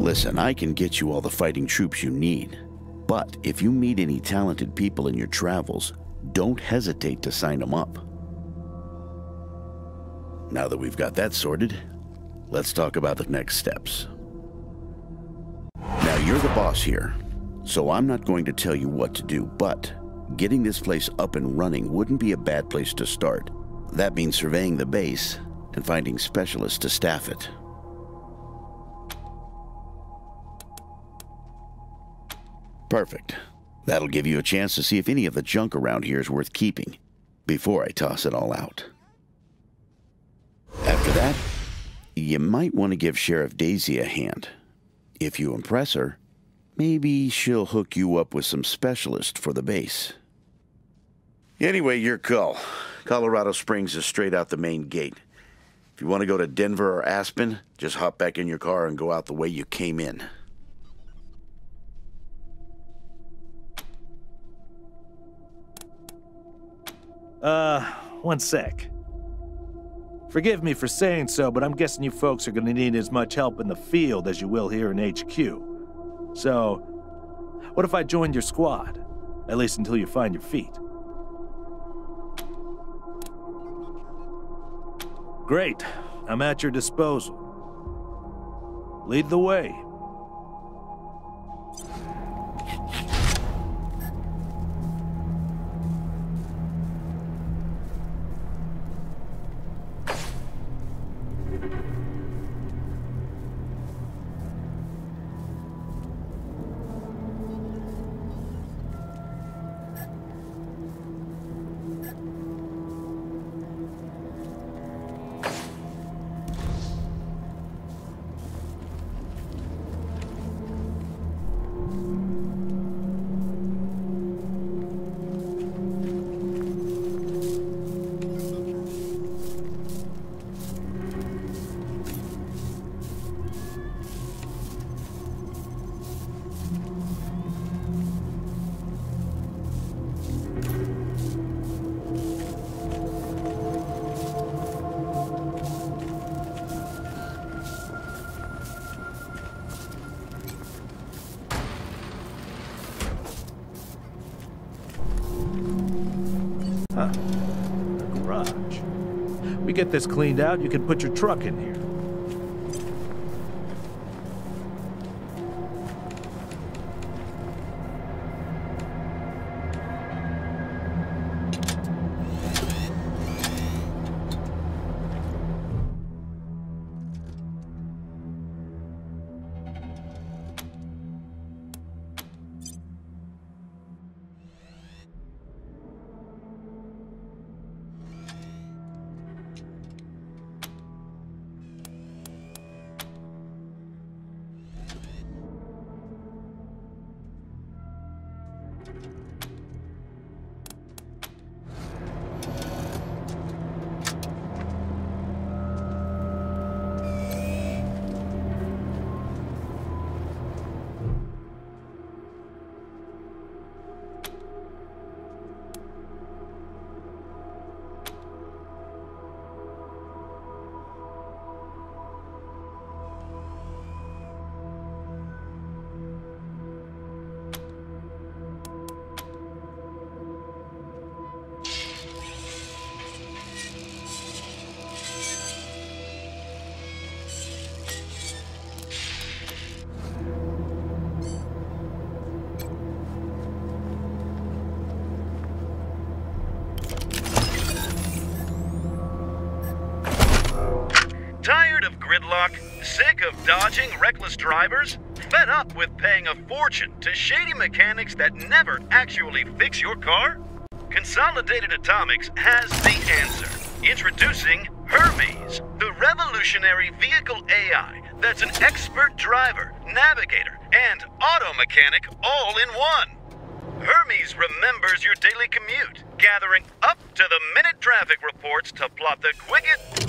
Listen, I can get you all the fighting troops you need. But if you meet any talented people in your travels, don't hesitate to sign them up. Now that we've got that sorted, let's talk about the next steps. Now, you're the boss here, so I'm not going to tell you what to do, but getting this place up and running wouldn't be a bad place to start. That means surveying the base and finding specialists to staff it. Perfect. That'll give you a chance to see if any of the junk around here is worth keeping before I toss it all out. After that, you might want to give Sheriff Daisy a hand. If you impress her, maybe she'll hook you up with some specialists for the base. Anyway, your call. Colorado Springs is straight out the main gate. If you want to go to Denver or Aspen, just hop back in your car and go out the way you came in. One sec. Forgive me for saying so, but I'm guessing you folks are gonna need as much help in the field as you will here in HQ. So, what if I joined your squad? At least until you find your feet. Great. I'm at your disposal. Lead the way. Huh. A garage. We get this cleaned out, you can put your truck in here. Tired of gridlock? Sick of dodging reckless drivers? Fed up with paying a fortune to shady mechanics that never actually fix your car? Consolidated Atomics has the answer. Introducing Hermes, the revolutionary vehicle AI that's an expert driver, navigator, and auto mechanic all in one. Hermes remembers your daily commute, gathering up-to-the-minute traffic reports to plot the quickest...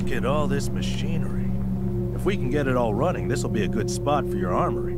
Look at all this machinery. If we can get it all running, this will be a good spot for your armory.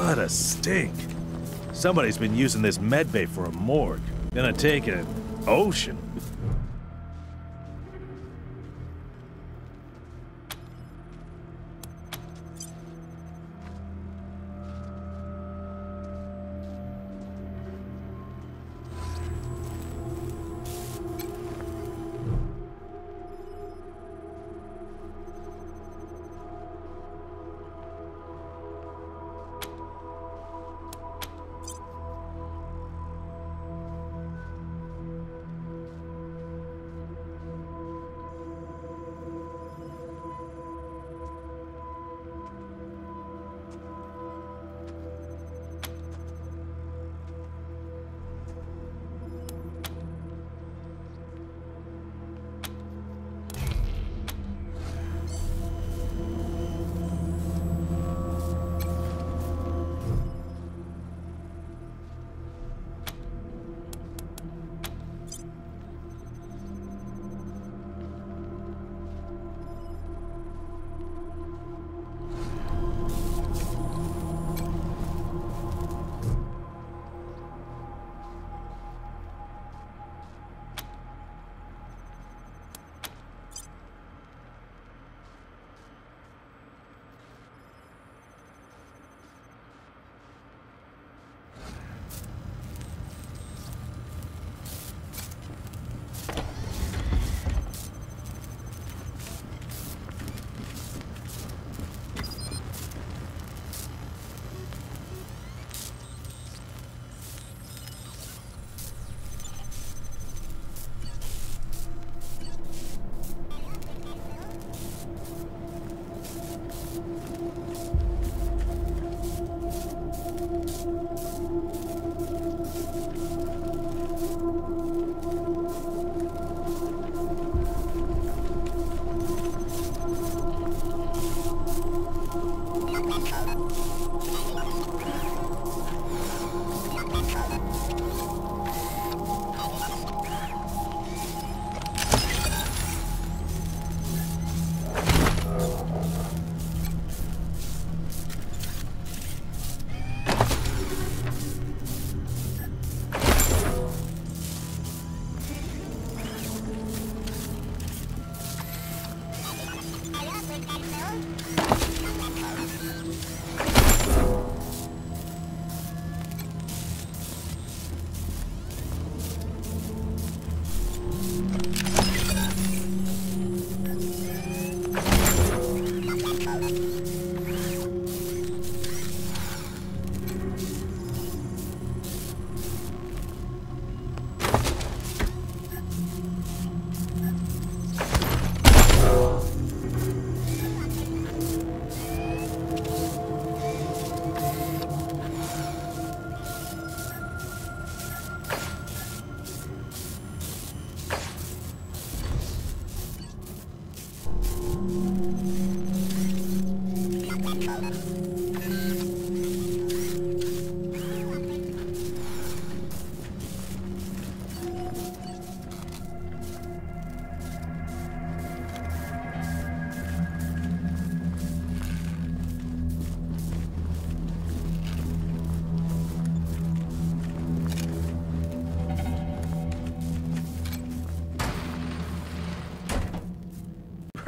What a stink. Somebody's been using this medbay for a morgue. Gonna take an ocean.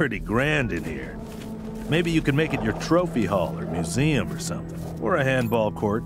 pretty grand in here. Maybe you could make it your trophy hall or museum or something. Or a handball court.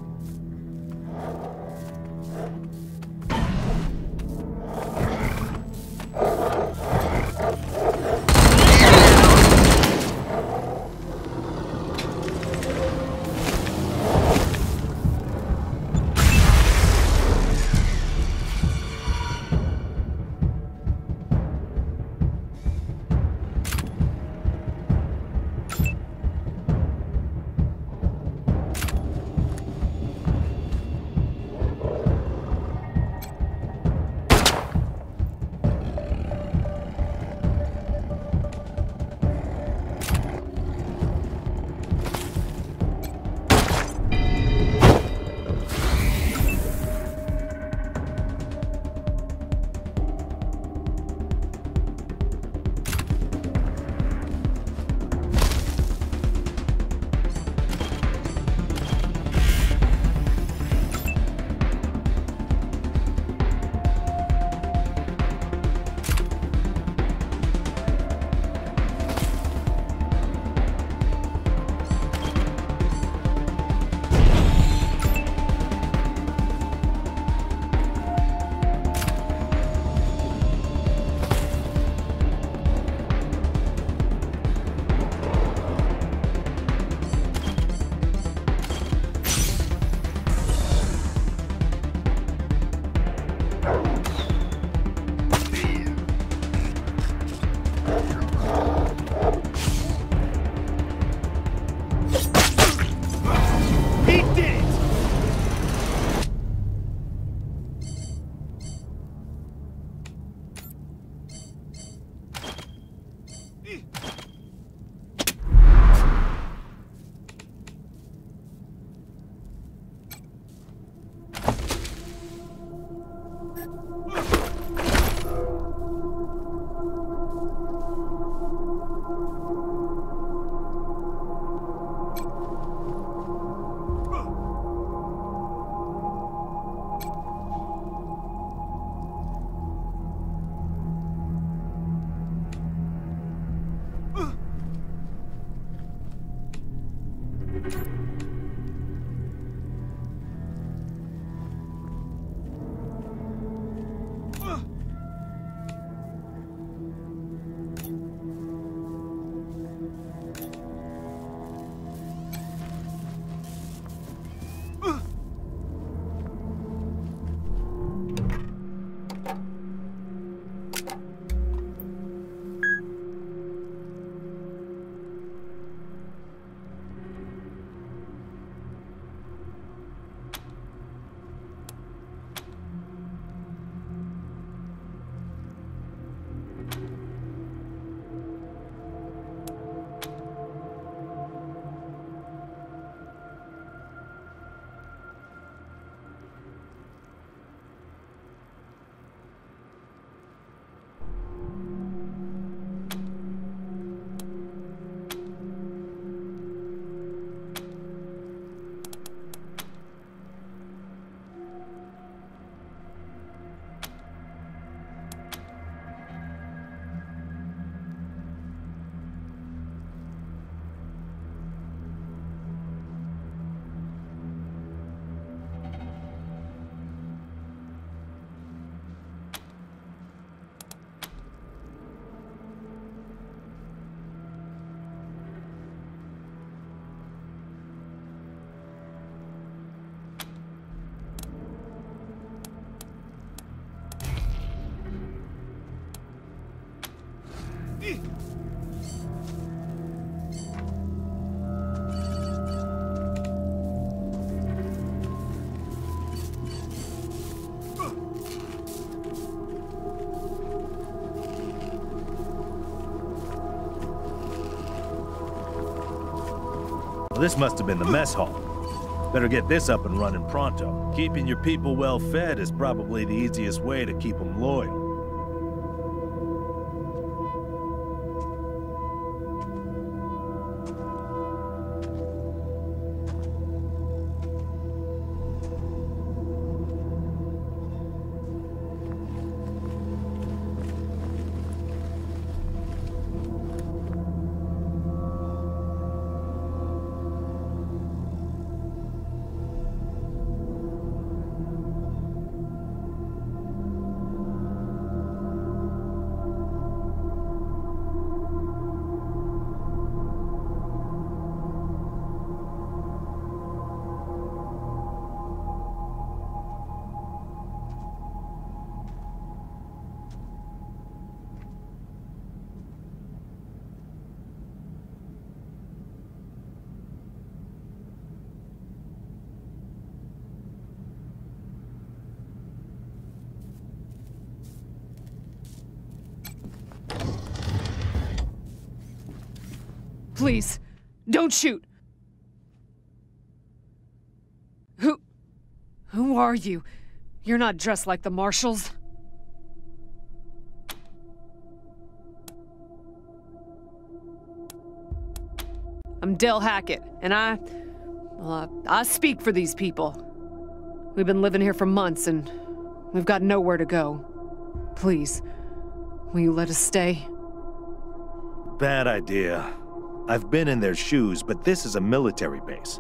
Well, this must have been the mess hall. Better get this up and running pronto. Keeping your people well fed is probably the easiest way to keep them loyal. Please, don't shoot. Who are you? You're not dressed like the marshals. I'm Del Hackett, and I speak for these people. We've been living here for months, and we've got nowhere to go. Please, will you let us stay? Bad idea. I've been in their shoes, but this is a military base.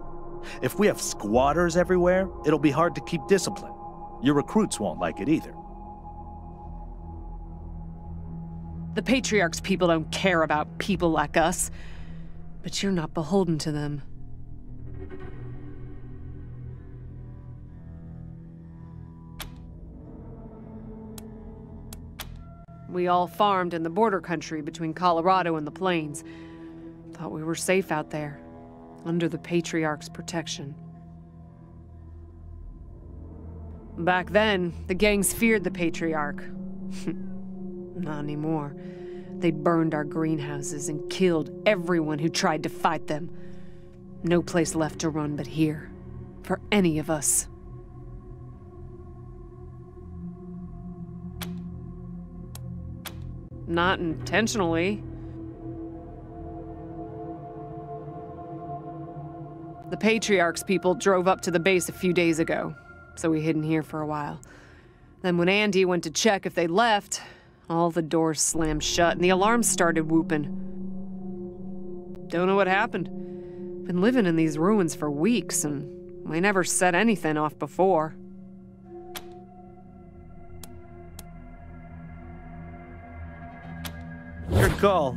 If we have squatters everywhere, it'll be hard to keep discipline. Your recruits won't like it either. The Patriarch's people don't care about people like us, but you're not beholden to them. We all farmed in the border country between Colorado and the plains. Thought we were safe out there, under the Patriarch's protection. Back then, the gangs feared the Patriarch. Not anymore. They burned our greenhouses and killed everyone who tried to fight them. No place left to run but here, for any of us. Not intentionally. The Patriarch's people drove up to the base a few days ago, so we hid in here for a while. Then when Andy went to check if they'd left, all the doors slammed shut and the alarms started whooping. Don't know what happened. Been living in these ruins for weeks, and we never set anything off before. Good call.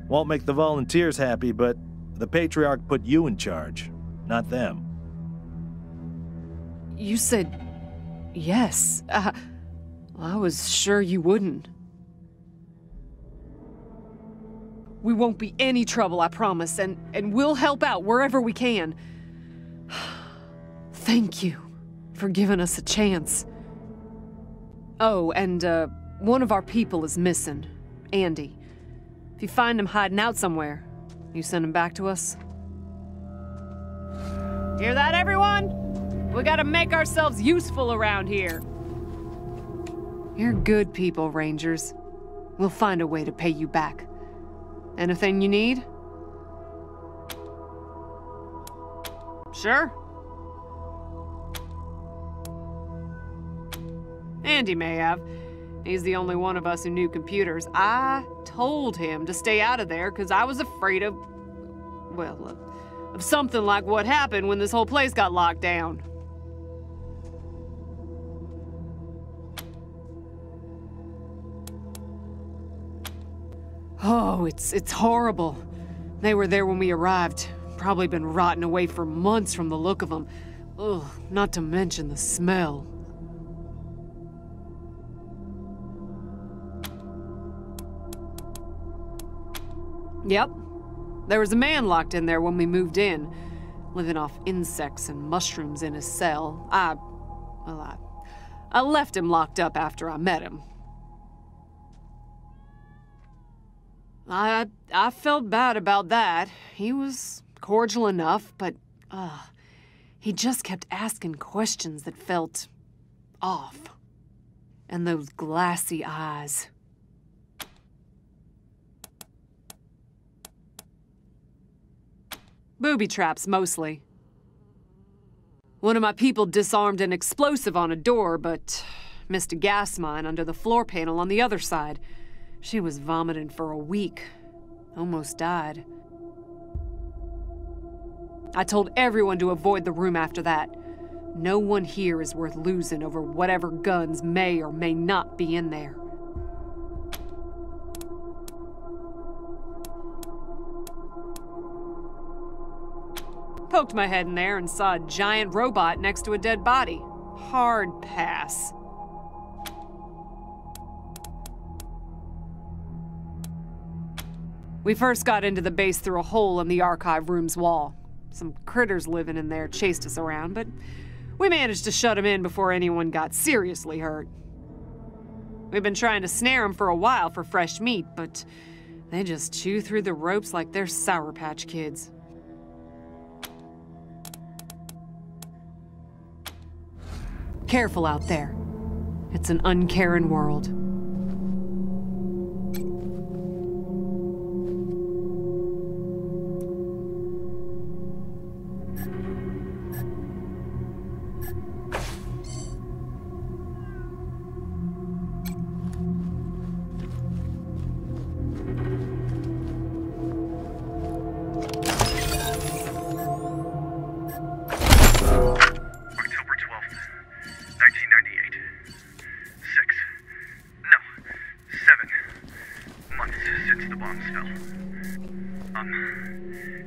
Won't make the volunteers happy, but the Patriarch put you in charge, not them. You said yes. I was sure you wouldn't. We won't be any trouble, I promise, and we'll help out wherever we can. Thank you for giving us a chance. Oh, and one of our people is missing, Andy. If you find him hiding out somewhere, you send him back to us? Hear that, everyone? We gotta make ourselves useful around here. You're good people, Rangers. We'll find a way to pay you back. Anything you need? Sure. Andy may have. He's the only one of us who knew computers. I told him to stay out of there because I was afraid of, well, of something like what happened when this whole place got locked down. Oh, it's horrible. They were there when we arrived. Probably been rotting away for months from the look of them. Ugh, not to mention the smell. Yep. There was a man locked in there when we moved in, living off insects and mushrooms in his cell. I left him locked up after I met him. I felt bad about that. He was cordial enough, but, he just kept asking questions that felt off. And those glassy eyes. Booby traps, mostly. One of my people disarmed an explosive on a door, but missed a gas mine under the floor panel on the other side. She was vomiting for a week. Almost died. I told everyone to avoid the room after that. No one here is worth losing over whatever guns may or may not be in there. Poked my head in there and saw a giant robot next to a dead body. Hard pass. We first got into the base through a hole in the archive room's wall. Some critters living in there chased us around, but we managed to shut them in before anyone got seriously hurt. We've been trying to snare them for a while for fresh meat, but They just chew through the ropes like they're Sour Patch Kids. Careful out there. It's an uncaring world.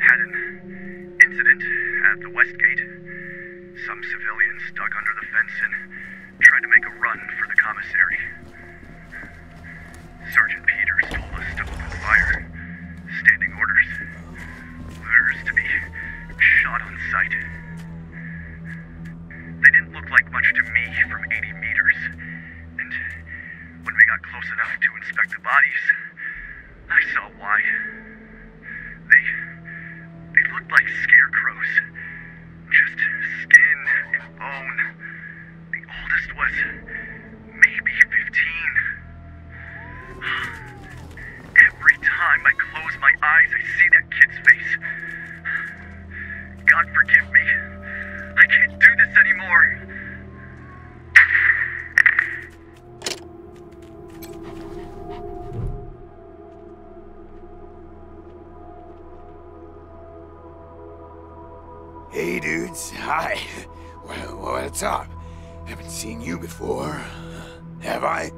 Had an incident at the West Gate. Some civilians dug under the fence and tried to make a run for the commissary. Sergeant Peters told us to open fire. Standing orders. Orders to be shot on sight. They didn't look like much to me from 80 meters. And when we got close enough to inspect the bodies, I saw why. They looked like scarecrows. Just skin and bone. The oldest was maybe 15. Every time I close my eyes, I see that kid's face. God forgive me. I can't do this anymore. Hey dudes, hi. Well, what's up? Haven't seen you before, have I?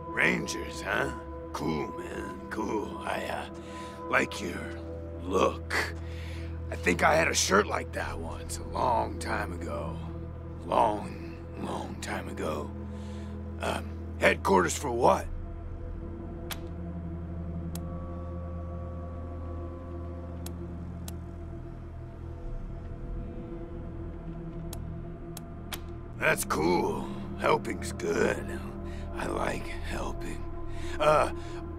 Rangers, huh? Cool, man, cool. I like your look. I think I had a shirt like that once, a long time ago. Long time ago. Headquarters for what? That's cool. Helping's good. I like helping. Are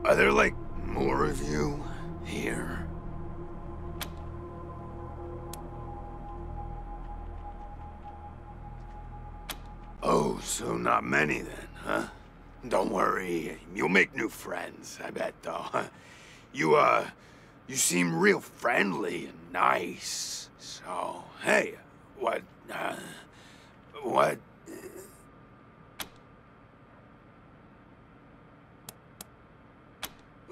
there, like, more of you here? Oh, so not many then, huh? Don't worry, you'll make new friends, I bet, though. You seem real friendly and nice. So, hey, what?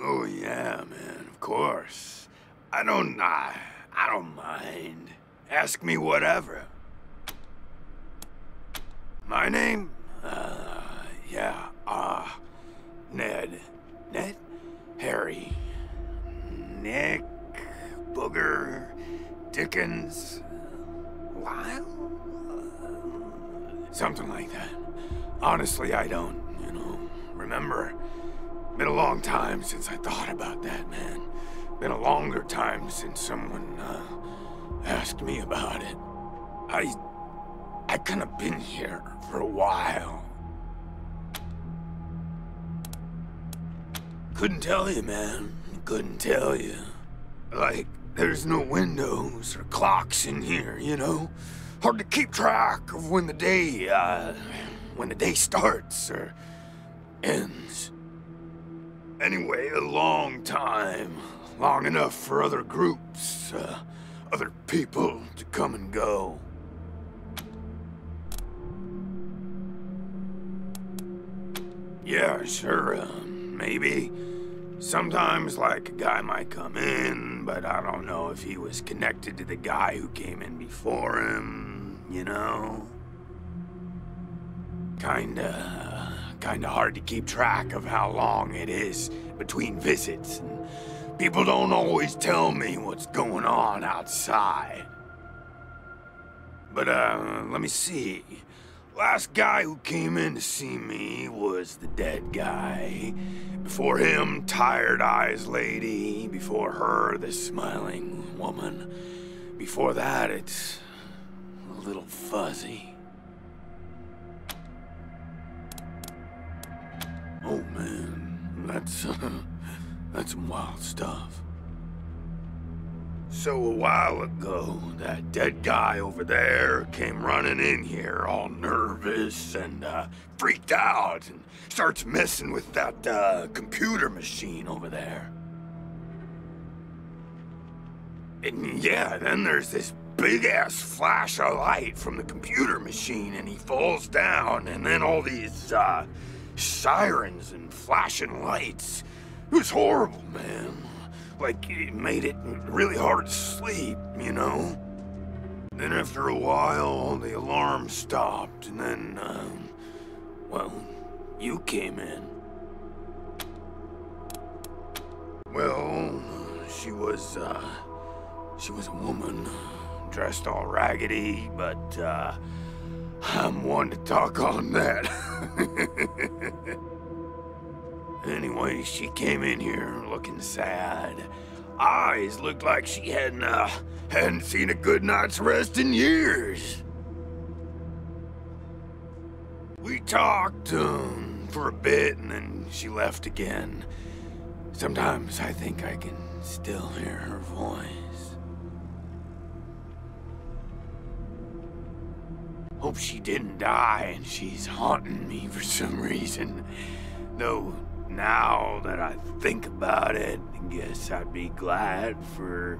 Oh yeah, man, of course. I don't mind. Ask me whatever. My name? Ned. Ned? Harry. Nick. Booger. Dickens. Lyle? Something like that. Honestly, I don't, remember. Been a long time since I thought about that, man. Been a longer time since someone, asked me about it. I kinda been here for a while. Couldn't tell you, man. Couldn't tell you. Like, there's no windows or clocks in here, Hard to keep track of when the day starts or ends. Anyway, a long time. Long enough for other groups, other people to come and go. Yeah, sure, maybe. Sometimes, like, a guy might come in, but I don't know if he was connected to the guy who came in before him, Kinda hard to keep track of how long it is between visits, and people don't always tell me what's going on outside. But, let me see. Last guy who came in to see me was the dead guy. Before him, Tired Eyes Lady. Before her, the smiling woman. Before that, it's a little fuzzy. Oh That's some wild stuff. So a while ago, that dead guy over there came running in here all nervous and freaked out and starts messing with that computer machine over there. And yeah, then there's this big-ass flash of light from the computer machine and he falls down and then all these sirens and flashing lights. It was horrible, man. Like, it made it really hard to sleep, you know? Then after a while, the alarm stopped, and then, well, you came in. Well, she was a woman, dressed all raggedy, but, I'm one to talk on that. Anyway, she came in here looking sad. Eyes looked like she hadn't seen a good night's rest in years. We talked for a bit and then she left again. Sometimes I think I can still hear her voice. Hope she didn't die and she's haunting me for some reason. Though, now that I think about it, I guess I'd be glad for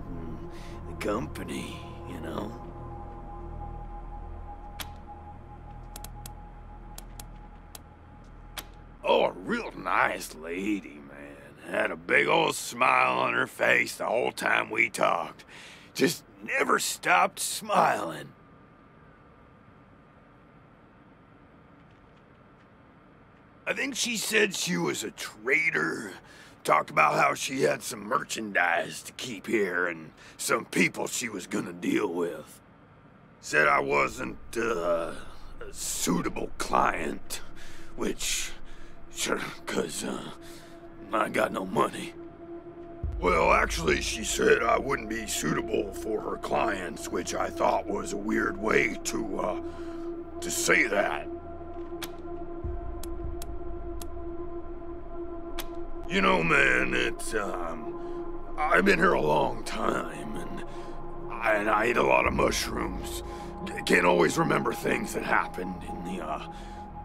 the company, you know? Oh, a real nice lady, man. Had a big old smile on her face the whole time we talked. Just never stopped smiling. I think she said she was a trader. Talked about how she had some merchandise to keep here and some people she was gonna deal with. Said I wasn't a suitable client, which, sure, 'cause I got no money. Well, actually, she said I wouldn't be suitable for her clients, which I thought was a weird way to say that. You know, man, it's, I've been here a long time, and I eat a lot of mushrooms. Can't always remember things that happened in the,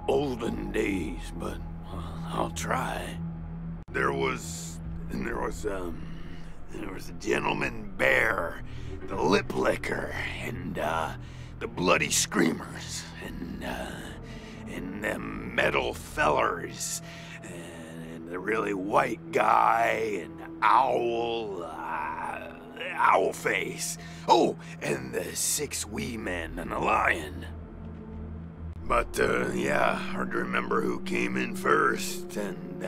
olden days, but I'll try. There was a gentleman bear, the lip licker, and, the bloody screamers, and them metal fellers, the really white guy, and owl face. Oh, and the 6 wee men and a lion. But, yeah, hard to remember who came in first, and,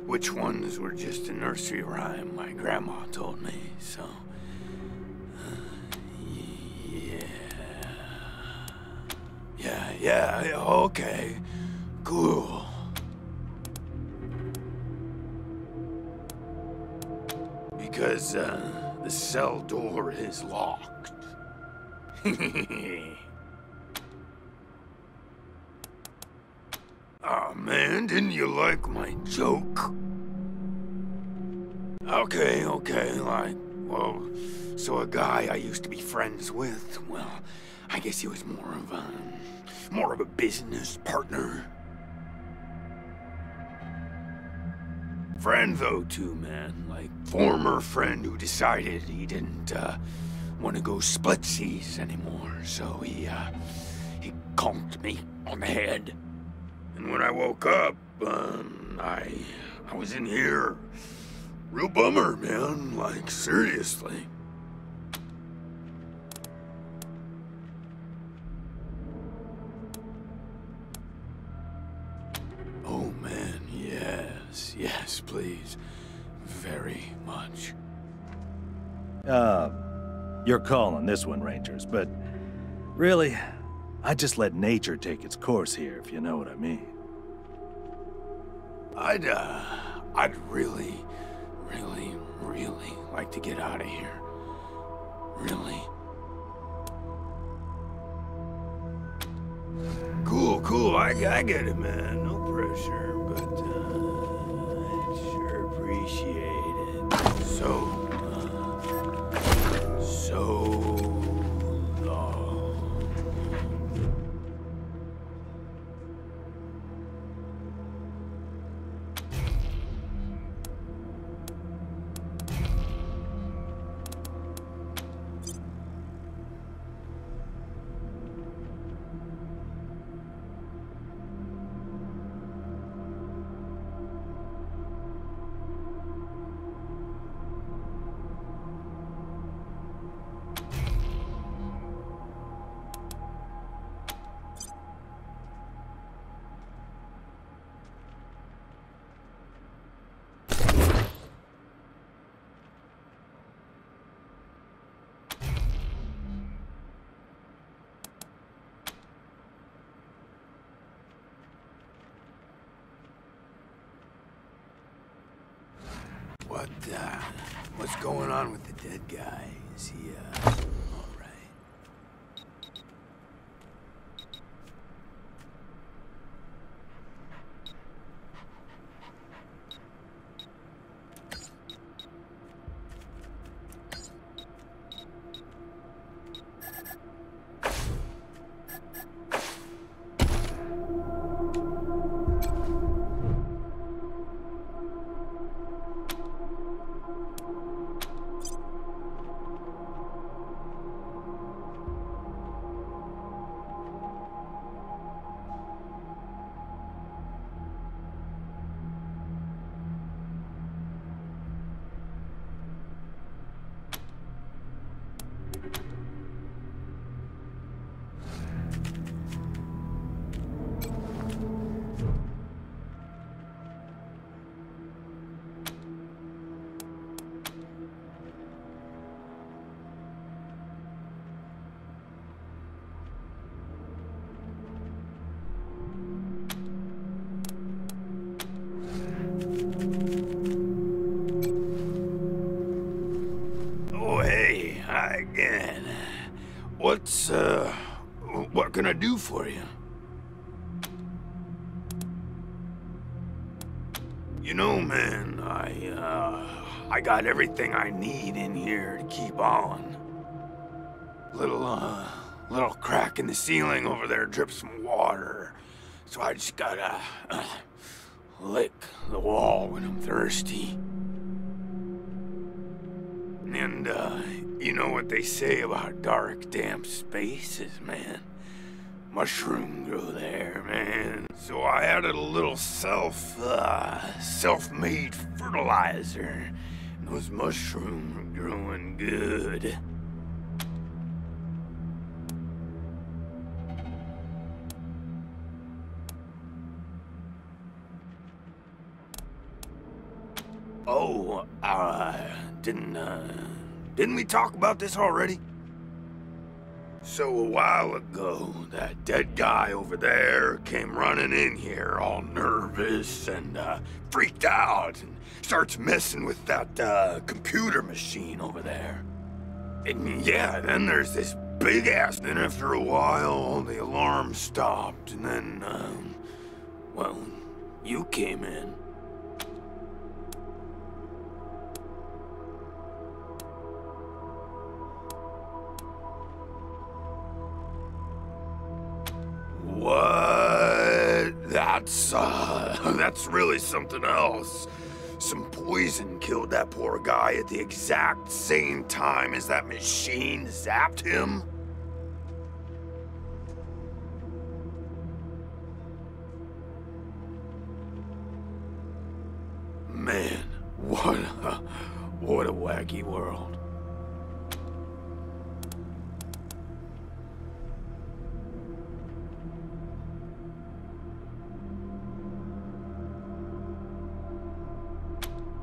which ones were just a nursery rhyme my grandma told me, so... Yeah, okay, cool. Because, the cell door is locked. Aw, man, didn't you like my joke? Okay, like, well, so a guy I used to be friends with, well, I guess he was more of a business partner. Friend, though, too, man. Like, former friend who decided he didn't, want to go splitsies anymore, so he conked me on the head. And when I woke up, I was in here. Real bummer, man. Like, seriously. Oh, man, yes, please. Very much. You're calling this one, Rangers, but really, I just let nature take its course here, if you know what I mean. I'd really like to get out of here. Really. Cool, I get it, man. No pressure, but, appreciated. So long. What's going on with the dead guy? Is he, all right? Again. What can I do for you? You know, man, I got everything I need in here to keep on. Little crack in the ceiling over there drips some water. So I just gotta lick the wall when I'm thirsty. And, you know what they say about dark, damp spaces, man? Mushroom grow there, man. So I added a little self-made fertilizer. And those mushrooms are growing good. Oh, didn't we talk about this already? So a while ago, that dead guy over there came running in here all nervous and freaked out and starts messing with that computer machine over there. And yeah, then there's this big ass. Then after a while, the alarm stopped and then, well, you came in. What? That's really something else. Some poison killed that poor guy at the exact same time as that machine zapped him. Man, what a wacky world.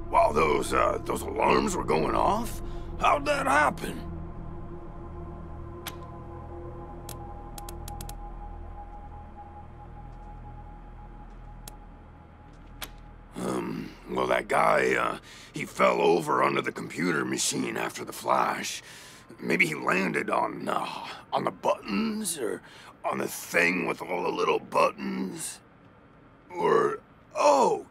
While those alarms were going off? How'd that happen? Well, that guy, he fell over under the computer machine after the flash. Maybe he landed on the buttons, or on the thing with all the little buttons. Or, oh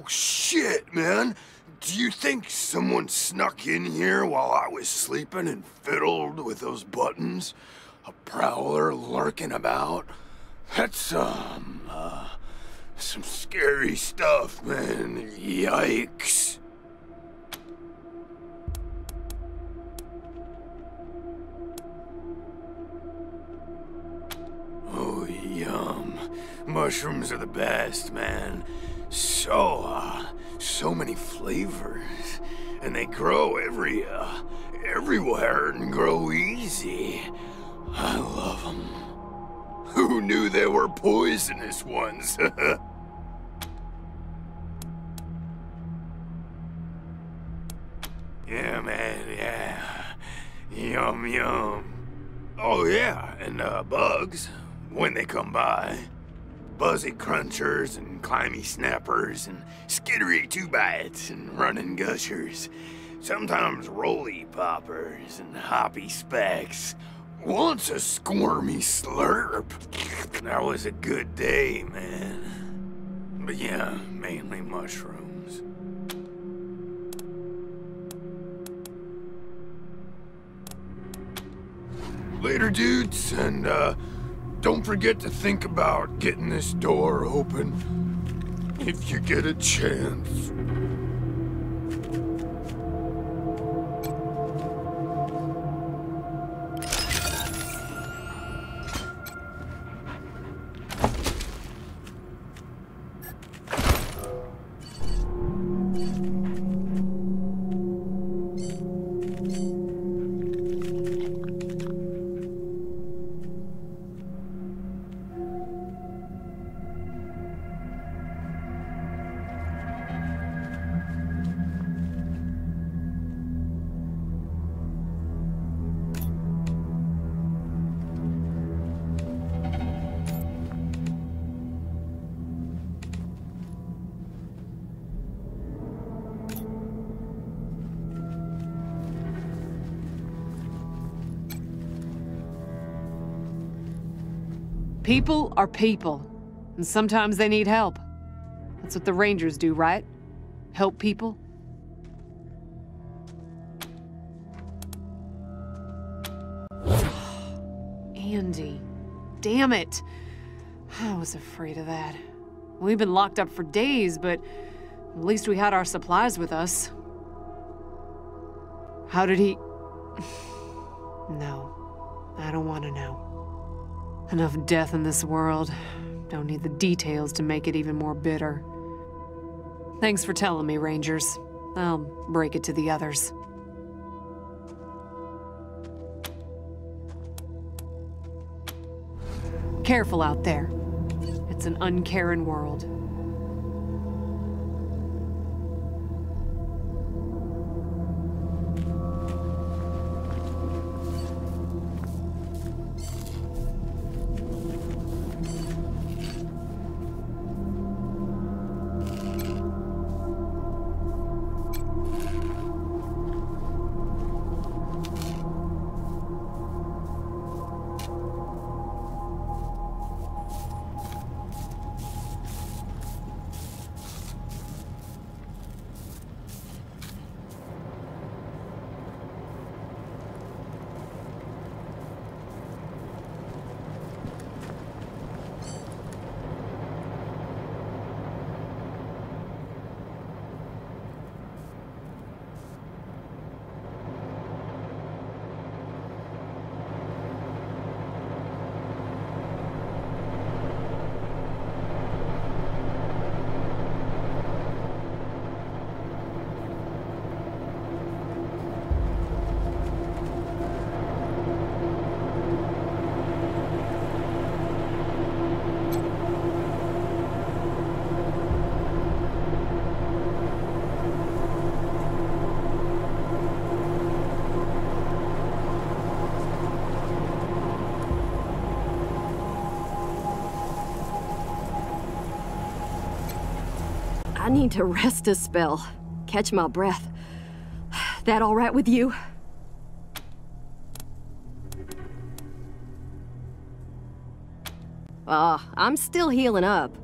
shit, man. Do you think someone snuck in here while I was sleeping and fiddled with those buttons? A prowler lurking about? That's some scary stuff, man. Yikes. Oh, yum. Mushrooms are the best, man. So many flavors. And they grow everywhere and grow easy. I love them. Who knew there were poisonous ones? Yeah, man, yeah. Yum, yum. Oh, yeah, and bugs, when they come by. Buzzy crunchers and climby snappers and skittery two-bites and running gushers. Sometimes roly poppers and hoppy specks. Once a squirmy slurp. That was a good day, man. But yeah, mainly mushrooms. Later, dudes, and don't forget to think about getting this door open if you get a chance. People are people, and sometimes they need help. That's what the Rangers do, right? Help people? Andy. Damn it. I was afraid of that. We've been locked up for days, but at least we had our supplies with us. How did he... No. I don't want to know. Enough death in this world. Don't need the details to make it even more bitter. Thanks for telling me, Rangers. I'll break it to the others. Careful out there. It's an uncaring world. I need to rest a spell. Catch my breath. That all right with you? I'm still healing up.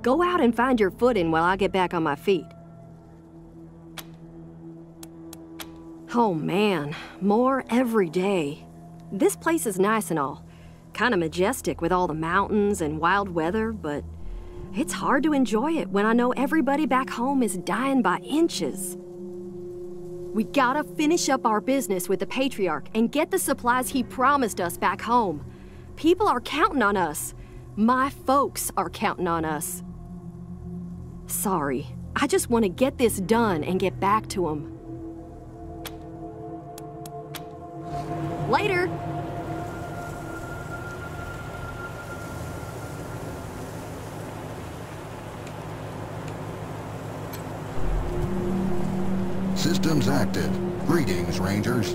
Go out and find your footing while I get back on my feet. Oh man, more every day. This place is nice and all. Kind of majestic with all the mountains and wild weather, but it's hard to enjoy it when I know everybody back home is dying by inches. We gotta finish up our business with the Patriarch and get the supplies he promised us back home. People are counting on us. My folks are counting on us. Sorry, I just want to get this done and get back to them. Later! Systems active. Greetings, Rangers.